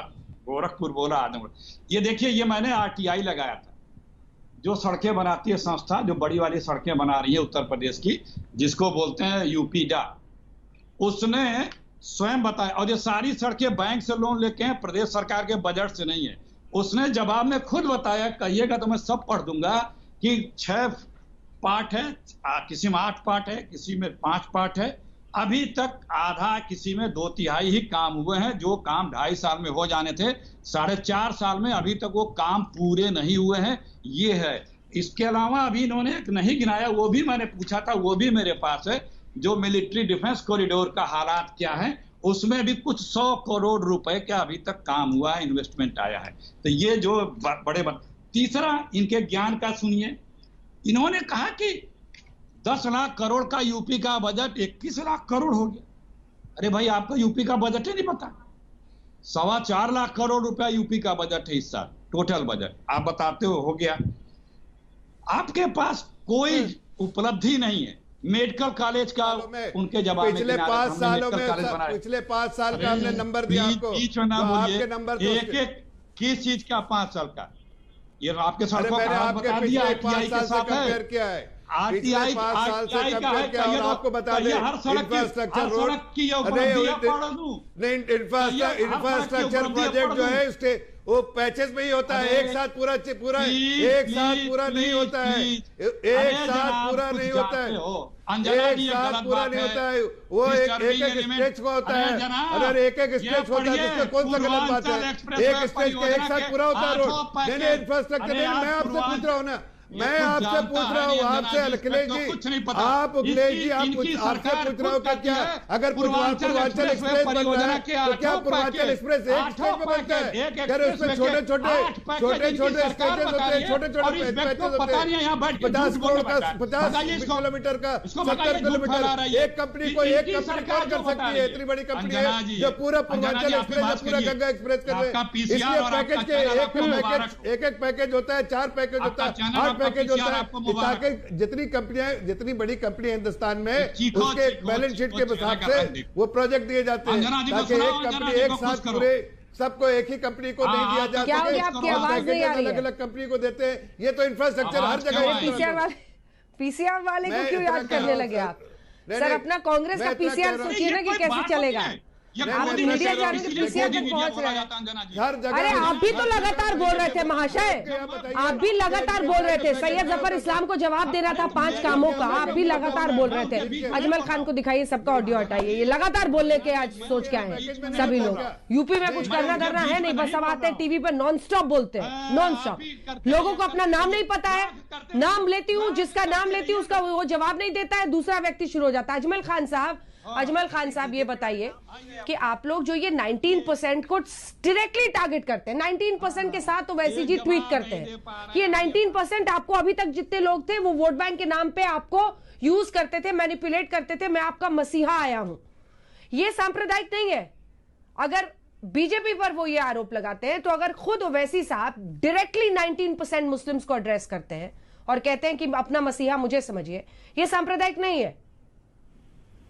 [SPEAKER 10] गोरखपुर बोला, आदमपुर। ये देखिए, ये मैंने RTI लगाया था, जो सड़कें बनाती है संस्था, जो बड़ी वाली सड़कें बना रही है उत्तर प्रदेश की, जिसको बोलते हैं यूपीडा, उसने स्वयं बताया। और ये सारी सड़कें बैंक से लोन लेके हैं, प्रदेश सरकार के बजट से नहीं है। उसने जवाब में खुद बताया, कहिएगा तो मैं सब पढ़ दूंगा, कि 6 पार्ट है, किसी में 8 पार्ट है, किसी में 5 पार्ट है। अभी तक आधा, किसी में 2/3 ही काम हुए हैं। जो काम 2.5 साल में हो जाने थे, 4.5 साल में अभी तक वो काम पूरे नहीं हुए हैं। ये है। इसके अलावा अभी इन्होंने एक नहीं गिनाया, वो भी मैंने पूछा था, वो भी मेरे पास है, जो मिलिट्री डिफेंस कॉरिडोर का हालात क्या है। उसमें भी कुछ 100 करोड़ रुपए का अभी तक काम हुआ है, इन्वेस्टमेंट आया है। तो ये जो बड़े तीसरा, इनके ज्ञान का सुनिए। इन्होंने कहा कि 10 लाख करोड़ का यूपी का बजट 21 लाख करोड़ हो गया। अरे भाई, आपको यूपी का बजट ही नहीं पता। 4.25 लाख करोड़ रुपया यूपी का बजट है इस साल, टोटल बजट। आप बताते हो गया। आपके पास कोई उपलब्धि नहीं है। मेडिकल कॉलेज का उनके जवाब में
[SPEAKER 8] पिछले 5 सालों में, पिछले 5 साल का हमने नंबर दिया आपको, आपके नंबर
[SPEAKER 10] एक किस चीज का 5 साल का, ये आपके सड़कों का हाल बता दिया।
[SPEAKER 8] RTI के साथ है, किया है
[SPEAKER 10] RTI
[SPEAKER 8] 5 साल से कंपेयर किया, और आपको बता दें इंफ्रास्ट्रक्चर रोड नहीं, इंफ्रास्ट्रक्चर प्रोजेक्ट जो है वो पैचेस में ही होता है। एक साथ पूरा एक साथ पूरा नहीं होता है, एक साथ पूरा नहीं होता है, एक साथ पूरा नहीं होता है। वो एक स्टेज को होता है। अगर एक स्टेज होता है, जिससे कौन सा गलत बात है? एक स्टेज का एक साथ पूरा होता है रोड। नहीं, इंफ्रास्ट्रक्चर नहीं। मैं आपसे पूछ रहा हूँ ना, मैं आपसे पूछ रहा हूँ, आपसे अखिलेश जी, आप अखिलेश जी, आपसे पूछ रहा हूँ क्या अगर पूर्वांचल एक्सप्रेस बन रहा है तो क्या पूर्वांचल एक्सप्रेस एक स्टेज पे बनता है? क्या उसमें छोटे छोटे स्टेजेस होते हैं, छोटे छोटे पैचेस होते हैं। 50 करोड़ का, 50 किलोमीटर का, 70 किलोमीटर। एक कंपनी कौन कर सकती है? इतनी बड़ी कंपनी है जो पूरा पूर्वांचल एक्सप्रेस या पूरा गंगा एक्सप्रेस कर रहे हैं। इसलिए पैकेज के एक पैकेज होता है, 4 पैकेज होता है, 8 पैकेज होता है, ताकि जितनी बड़ी कंपनी हिंदुस्तान में, उसके बैलेंस शीट के हिसाब से वो प्रोजेक्ट दिए जाते हैं, ताकि एक कंपनी एक साथ पूरे सबको एक ही कंपनी को नहीं दिया जा सके, अलग अलग कंपनी को देते हैं। ये तो इंफ्रास्ट्रक्चर हर जगह।
[SPEAKER 1] पीसीआर वाले को क्यों याद करने लगे आप? सर, अपना कांग्रेस का पीसीआर सोचिए ना कि कैसे चलेगा। आप मीडिया चैनल के पीसीआर तक पहुंच रहे हैं। अरे आप भी तो लगातार बोल रहे थे महाशय, आप भी लगातार बोल रहे थे। सैयद जफर इस्लाम को जवाब देना था 5 कामों का, आप भी लगातार बोल रहे थे। अजमल खान को दिखाइए, सबका ऑडियो हटाइए। ये लगातार बोलने के आज सोच क्या है सभी लोग। यूपी में कुछ करना धरना है नहीं, बस अब आते हैं टीवी पर नॉन स्टॉप बोलते हैं, नॉन स्टॉप। लोगों को अपना नाम नहीं पता है, नाम लेती हूँ, जिसका नाम लेती हूँ उसका वो जवाब नहीं देता है, दूसरा व्यक्ति शुरू हो जाता है। अजमल खान साहब, अजमल खान साहब ये बताइए कि आप लोग जो ये 19% को डायरेक्टली टारगेट करते हैं, 19% के साथ ओवैसी जी ट्वीट करते हैं कि ये 19% आपको अभी तक जितने लोग थे वो वोट बैंक के नाम पे आपको यूज करते थे, मैनिपुलेट करते थे, मैं आपका मसीहा आया हूं। ये सांप्रदायिक नहीं है। अगर बीजेपी पर वो ये आरोप लगाते हैं तो अगर खुद ओवैसी साहब डायरेक्टली 19% मुस्लिम्स को एड्रेस करते हैं और कहते हैं कि अपना मसीहा मुझे समझिए, ये सांप्रदायिक नहीं है।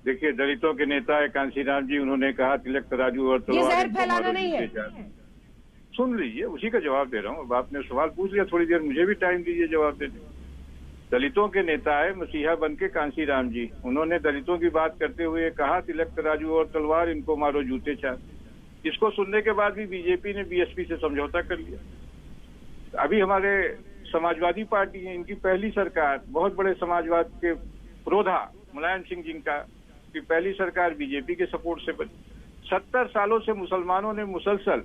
[SPEAKER 9] देखिए, दलितों के नेता है कांशीराम जी, उन्होंने कहा तिलक तराजू और
[SPEAKER 1] ये जहर फैलाना नहीं है।
[SPEAKER 9] सुन लीजिए, उसी का जवाब दे रहा हूँ। अब आपने सवाल पूछ लिया, थोड़ी देर मुझे भी टाइम दीजिए जवाब देने। दलितों के नेता है मसीहा बन के कांशीराम जी, उन्होंने दलितों की बात करते हुए कहा तिलक तराजू और तलवार, इनको मारो जूते चार। इसको सुनने के बाद भी बीजेपी ने बीएसपी से समझौता कर लिया। अभी हमारे समाजवादी पार्टी है, इनकी पहली सरकार, बहुत बड़े समाजवाद के पुरोधा मुलायम सिंह जी का की पहली सरकार बीजेपी के सपोर्ट से बनी। 70 सालों से मुसलमानों ने मुसलसल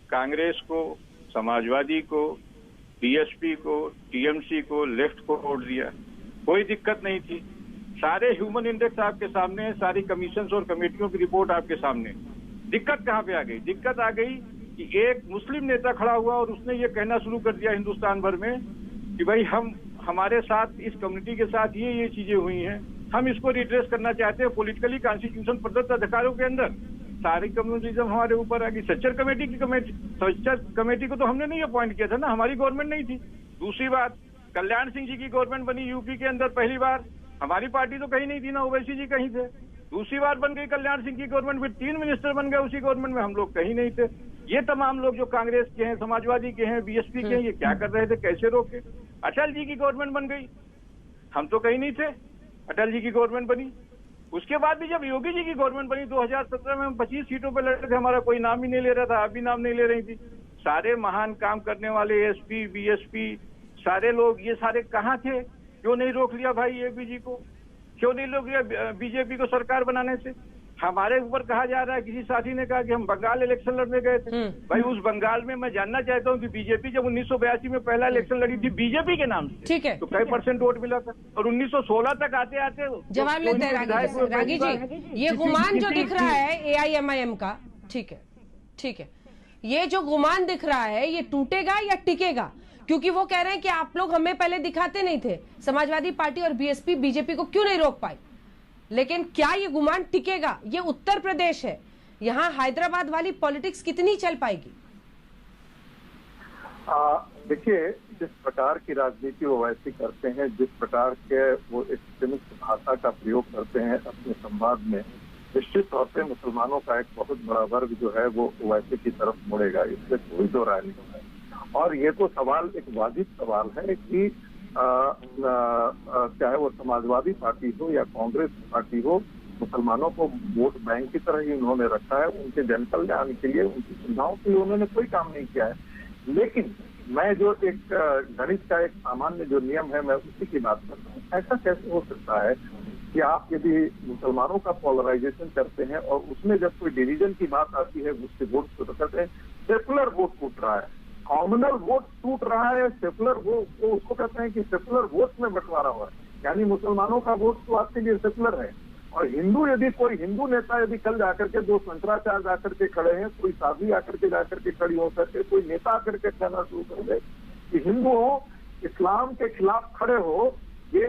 [SPEAKER 9] कांग्रेस को, समाजवादी को, बीएसपी को, टीएमसी को, लेफ्ट को वोट दिया। कोई दिक्कत नहीं थी। सारे ह्यूमन इंडेक्स आपके सामने है, सारी कमीशन और कमेटियों की रिपोर्ट आपके सामने। दिक्कत कहाँ पे आ गई? दिक्कत आ गई कि एक मुस्लिम नेता खड़ा हुआ और उसने ये कहना शुरू कर दिया हिंदुस्तान भर में कि भाई हमारे साथ, इस कम्युनिटी के साथ ये चीजें हुई हैं, हम इसको रिड्रेस करना चाहते हैं। पॉलिटिकली कॉन्स्टिट्यूशन प्रदत्त अधिकारों के अंदर सारी कम्युनिज्म हमारे ऊपर आ गई। सच्चर कमेटी को तो हमने नहीं अपॉइंट किया था ना, हमारी गवर्नमेंट नहीं थी। दूसरी बात, कल्याण सिंह जी की गवर्नमेंट बनी यूपी के अंदर पहली बार, हमारी पार्टी तो कहीं नहीं थी ना, ओवैसी जी कहीं थे। दूसरी बार बन गई कल्याण सिंह की गवर्नमेंट, फिर 3 मिनिस्टर बन गए उसी गवर्नमेंट में, हम लोग कहीं नहीं थे। ये तमाम लोग जो कांग्रेस के हैं, समाजवादी के हैं, बीएसपी के हैं, ये क्या कर रहे थे, कैसे रोके? अटल जी की गवर्नमेंट बन गई, हम तो कहीं नहीं थे, अटल जी की गवर्नमेंट बनी। उसके बाद भी जब योगी जी की गवर्नमेंट बनी 2017 में, हम 25 सीटों पर लड़े थे, हमारा कोई नाम ही नहीं ले रहा था, आप भी नाम नहीं ले रही थी। सारे महान काम करने वाले एसपी, बीएसपी, सारे लोग, ये सारे कहाँ थे? क्यों नहीं रोक लिया भाई योगी जी को? क्यों नहीं रोक लिया बीजेपी को सरकार बनाने से? हमारे ऊपर कहा जा रहा है, किसी साथी ने कहा कि हम बंगाल इलेक्शन लड़ने गए थे। भाई उस बंगाल में मैं जानना चाहता हूँ कि बीजेपी जब 1982 में पहला इलेक्शन लड़ी थी बीजेपी के नाम से,
[SPEAKER 1] ठीक है,
[SPEAKER 9] तो कई % वोट मिला था? और 1916 तक आते आते
[SPEAKER 1] जवाब लेते हैं रागी जी, ये गुमान जो दिख रहा है AIMIM का, ठीक है, ठीक है, ये जो गुमान दिख रहा है ये टूटेगा या टिकेगा? क्योंकि वो कह रहे हैं कि आप लोग हमें पहले दिखाते नहीं थे, समाजवादी पार्टी और बीएसपी बीजेपी को क्यों नहीं रोक पाई। लेकिन क्या ये गुमान टिकेगा? ये उत्तर प्रदेश है, यहाँ हैदराबाद वाली पॉलिटिक्स कितनी चल पाएगी?
[SPEAKER 12] देखिए, जिस प्रकार की राजनीति वो वैसी करते हैं, जिस प्रकार के वो एक्सट्रीमिस्ट भाषा का प्रयोग करते हैं अपने संवाद में, निश्चित तौर पे मुसलमानों का एक बहुत बड़ा वर्ग जो है वो वैसे की तरफ मुड़ेगा, इससे कोई दो राय नहीं है। और ये तो सवाल एक वाजिब सवाल है कि चाहे वो समाजवादी पार्टी हो या कांग्रेस पार्टी हो, मुसलमानों को वोट बैंक की तरह ही उन्होंने रखा है। उनके जन कल्याण के लिए, उनकी सुविधाओं के लिए उन्होंने कोई काम नहीं किया है। लेकिन मैं जो एक गणित का एक सामान्य जो नियम है, मैं उसी की बात करता हूँ। ऐसा कैसे हो सकता है कि आप यदि मुसलमानों का पोलराइजेशन करते हैं और उसमें जब कोई डिवीजन की बात आती है, उससे वोट शुरू करते हैं, सेकुलर वोट टूट रहा है, कॉमनल वोट टूट रहा है, सेकुलर वोट, उसको कहते हैं कि सेकुलर वोट में बंटवारा हुआ है, यानी मुसलमानों का वोट तो आपके लिए सेकुलर है। और हिंदू, यदि कोई हिंदू नेता यदि कल जाकर के, 2 शंकराचार्य आकर के खड़े हैं, कोई साध्वी आकर के जाकर के खड़ी हो करके, कोई नेता आकर के कहना शुरू कर दे कि हिंदुओं इस्लाम के खिलाफ खड़े हो, ये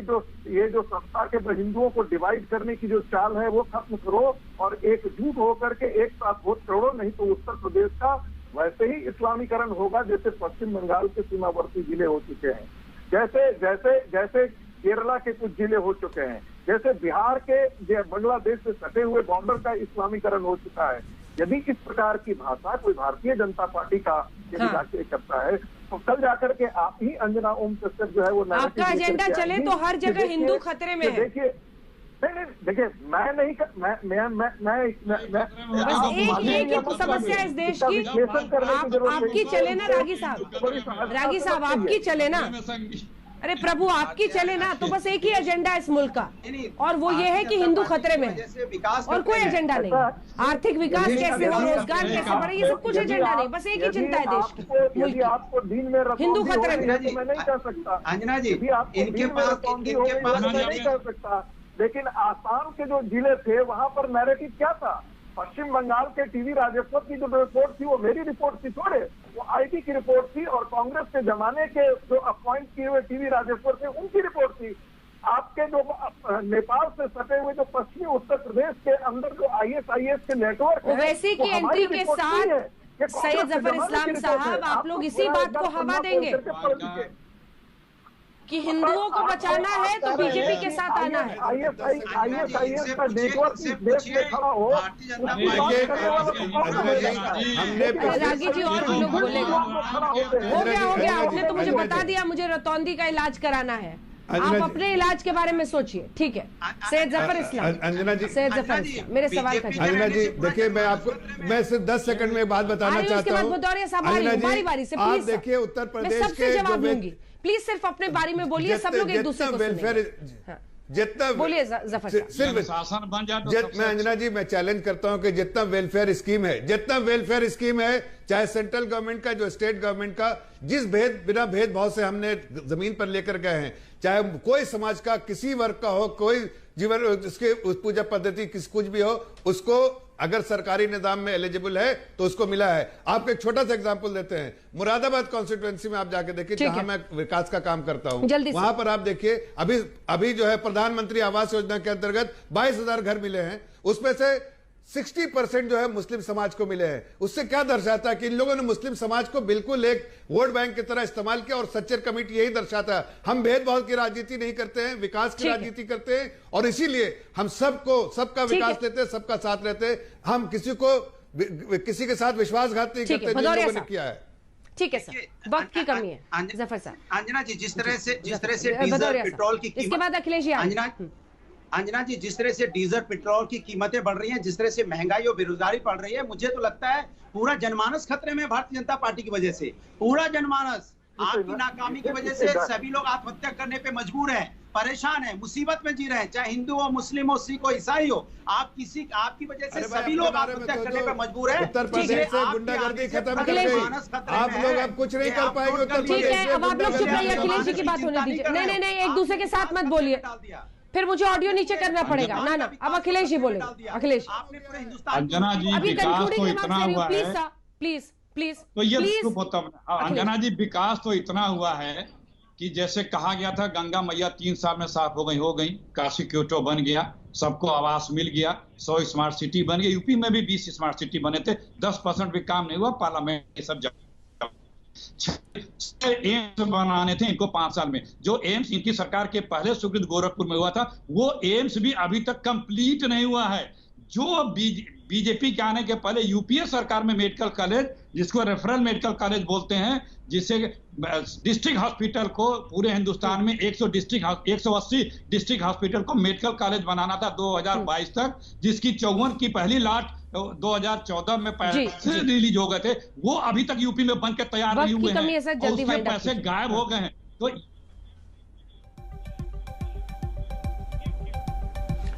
[SPEAKER 12] जो सत्ता के हिंदुओं को डिवाइड करने की जो चाल है वो खत्म करो और एकजुट होकर के एक साथ वोट करो, नहीं तो उत्तर प्रदेश का वैसे ही इस्लामीकरण होगा जैसे पश्चिम बंगाल के सीमावर्ती जिले हो चुके हैं, जैसे केरला के कुछ जिले हो चुके हैं, जैसे बिहार के बांग्लादेश से सटे हुए बॉर्डर का इस्लामीकरण हो चुका है। यदि इस प्रकार की भाषा कोई भारतीय जनता पार्टी का यदि करता है तो कल जाकर के आप ही अंजना ओम कश्यप जो है वो
[SPEAKER 1] आपका एजेंडा चले तो हर जगह हिंदू खतरे में है।
[SPEAKER 12] देखिए, देखिए, मैं नहीं कर, मैं
[SPEAKER 1] एक समस्या इस देश की आपकी चले ना रागी साहब आपकी चले ना, अरे प्रभु आपकी चले ना, तो बस एक ही एजेंडा है इस मुल्क का, और वो ये है कि हिंदू खतरे में है, और कोई एजेंडा नहीं। आर्थिक विकास कैसे हो, रोजगार कैसे बढ़े, ये सब कुछ एजेंडा नहीं, बस एक ही चिंता है देश की, मुल्क की। हिंदू खतरे में
[SPEAKER 12] मैं नहीं कर सकता,
[SPEAKER 11] अंजना जी,
[SPEAKER 12] इनके पास नहीं कर सकता, लेकिन आसाम के जो जिले थे वहां पर नैरेटिव क्या था? पश्चिम बंगाल के टीवी राजस्व की जो रिपोर्ट थी वो मेरी रिपोर्ट थी थोड़े, वो आईटी की रिपोर्ट थी और कांग्रेस के जमाने के जो अपॉइंट किए हुए टीवी राजस्व थे उनकी रिपोर्ट थी। आपके जो नेपाल से सटे हुए जो पश्चिमी उत्तर प्रदेश के अंदर जो ISIS के नेटवर्क
[SPEAKER 1] वैसी की एंट्री के साथ सैयद जफर इस्लाम साहब, आप लोग इसी बात को हवा देंगे कि हिंदुओं को बचाना है तो बीजेपी के साथ आना है।
[SPEAKER 12] ISIS का नेटवर्क देश में खड़ा हो।
[SPEAKER 1] रागी जी और भी लोग बोलेगा। हो गया, आपने तो मुझे बता दिया, मुझे रतौंदी का इलाज कराना है। आप अपने इलाज के बारे में सोचिए, ठीक है? सैयद जफर इस्लाम,
[SPEAKER 8] अंजना जी,
[SPEAKER 1] सैयद जफर इस्लाम, मेरे सवाल का जवाब।
[SPEAKER 8] अंजना जी देखिए, मैं सिर्फ 10 सेकंड में एक बात बताना चाहता हूँ।
[SPEAKER 1] बारी बारी से
[SPEAKER 8] आप देखिए उत्तर प्रदेश के
[SPEAKER 1] जवाब दूंगी, प्लीज सिर्फ अपने बारे में बोलिए, सब लोग एक दूसरे को सुनेंगे।
[SPEAKER 8] जितना
[SPEAKER 1] बोलिए जफर
[SPEAKER 10] सिर्फ शासन बन जाए तो
[SPEAKER 8] मैं अंजना जी मैं चैलेंज करता हूं कि जितना वेलफेयर स्कीम है चाहे सेंट्रल गवर्नमेंट का जो स्टेट गवर्नमेंट का, बिना भेदभाव से हमने जमीन पर लेकर गए हैं, चाहे कोई समाज का किसी वर्ग का हो, कोई जीवन उसके पूजा पद्धति कुछ भी हो, उसको अगर सरकारी निजाम में एलिजिबल है तो उसको मिला है। आपको एक छोटा सा एग्जांपल देते हैं, मुरादाबाद कॉन्स्टिट्यूएंसी में आप जाके देखिए, जहां मैं विकास का काम करता हूं, वहां पर आप देखिए अभी जो है प्रधानमंत्री आवास योजना के अंतर्गत 22,000 घर मिले हैं, उसमें से 60% जो है मुस्लिम समाज को मिले हैं। उससे क्या दर्शाता है कि इन लोगों ने मुस्लिम समाज को बिल्कुल एक वोट बैंक की तरह इस्तेमाल किया, और सच्चर कमेटी यही दर्शाता है। हम भेदभाव की राजनीति नहीं करते हैं, विकास की राजनीति करते हैं, और इसीलिए हम सबका विकास लेते हैं, सबका साथ लेते हैं। हम किसी के साथ विश्वासघात नहीं करते जिन लोगों ने किया है।
[SPEAKER 1] ठीक है सर, वक्त की कमी है। जफर साहब,
[SPEAKER 11] अंजना जी जिस तरह से डीजल पेट्रोल की
[SPEAKER 1] इसके बाद अखिलेश जी,
[SPEAKER 11] अंजना जी जिस तरह से डीजल पेट्रोल की कीमतें बढ़ रही हैं, जिस तरह से महंगाई और बेरोजगारी बढ़ रही है, मुझे तो लगता है पूरा जनमानस खतरे में भारतीय जनता पार्टी की वजह से। पूरा जनमानस आपकी नाकामी की वजह से सभी लोग आत्महत्या करने पे मजबूर हैं, परेशान हैं, मुसीबत में जी रहे हैं, चाहे हिंदू हो, मुस्लिम हो, सिख हो, ईसाई हो। आपकी वजह से सभी लोग आत्महत्या करने पे मजबूर हैं।
[SPEAKER 8] उत्तर प्रदेश से गुंडागर्दी खत्म कर गई, आप लोग अब कुछ नहीं कर पाएंगे उत्तर प्रदेश से।
[SPEAKER 1] ठीक है, अब आप लोग चुप रहिए, अखिलेश जी की बात होने दीजिए। नहीं, एक दूसरे के साथ मत बोलिए, फिर मुझे ऑडियो नीचे करना पड़ेगा। ना अब अखिलेश जी बोले। अखिलेश,
[SPEAKER 10] अंजना जी विकास तो इतना हुआ है,
[SPEAKER 1] प्लीज
[SPEAKER 10] तो ये अंजना जी विकास तो इतना हुआ है कि जैसे कहा गया था गंगा मैया 3 साल में साफ हो गई, काशी क्योटो बन गया, सबको आवास मिल गया, 100 स्मार्ट सिटी बन गई। यूपी में भी 20 स्मार्ट सिटी बने थे, 10% भी काम नहीं हुआ। पार्लियामेंट सब एम्स बनाने थे इनको 5 साल में। जो एम्स इनकी सरकार के पहले स्वीकृत गोरखपुर में हुआ था, वो एम्स भी अभी तक कंप्लीट नहीं हुआ है। जो बीजेपी के आने के पहले यूपीए सरकार में मेडिकल कॉलेज, जिसको रेफरल मेडिकल कॉलेज बोलते हैं, जिससे डिस्ट्रिक्ट हॉस्पिटल को पूरे हिंदुस्तान में 180 डिस्ट्रिक्ट हॉस्पिटल को मेडिकल कॉलेज बनाना था 2022 तक, जिसकी 54 की पहली लाट 2014 में पैसे रिलीज हो गए थे, वो अभी तक यूपी में बन के तैयार नहीं हुए हैं, उसके पैसे गायब हो गए हैं। तो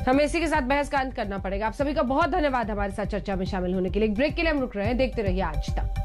[SPEAKER 1] हमें इसी के साथ बहस का अंत करना पड़ेगा। आप सभी का बहुत धन्यवाद हमारे साथ चर्चा में शामिल होने के लिए। ब्रेक के लिए हम रुक रहे हैं, देखते रहिए आज तक।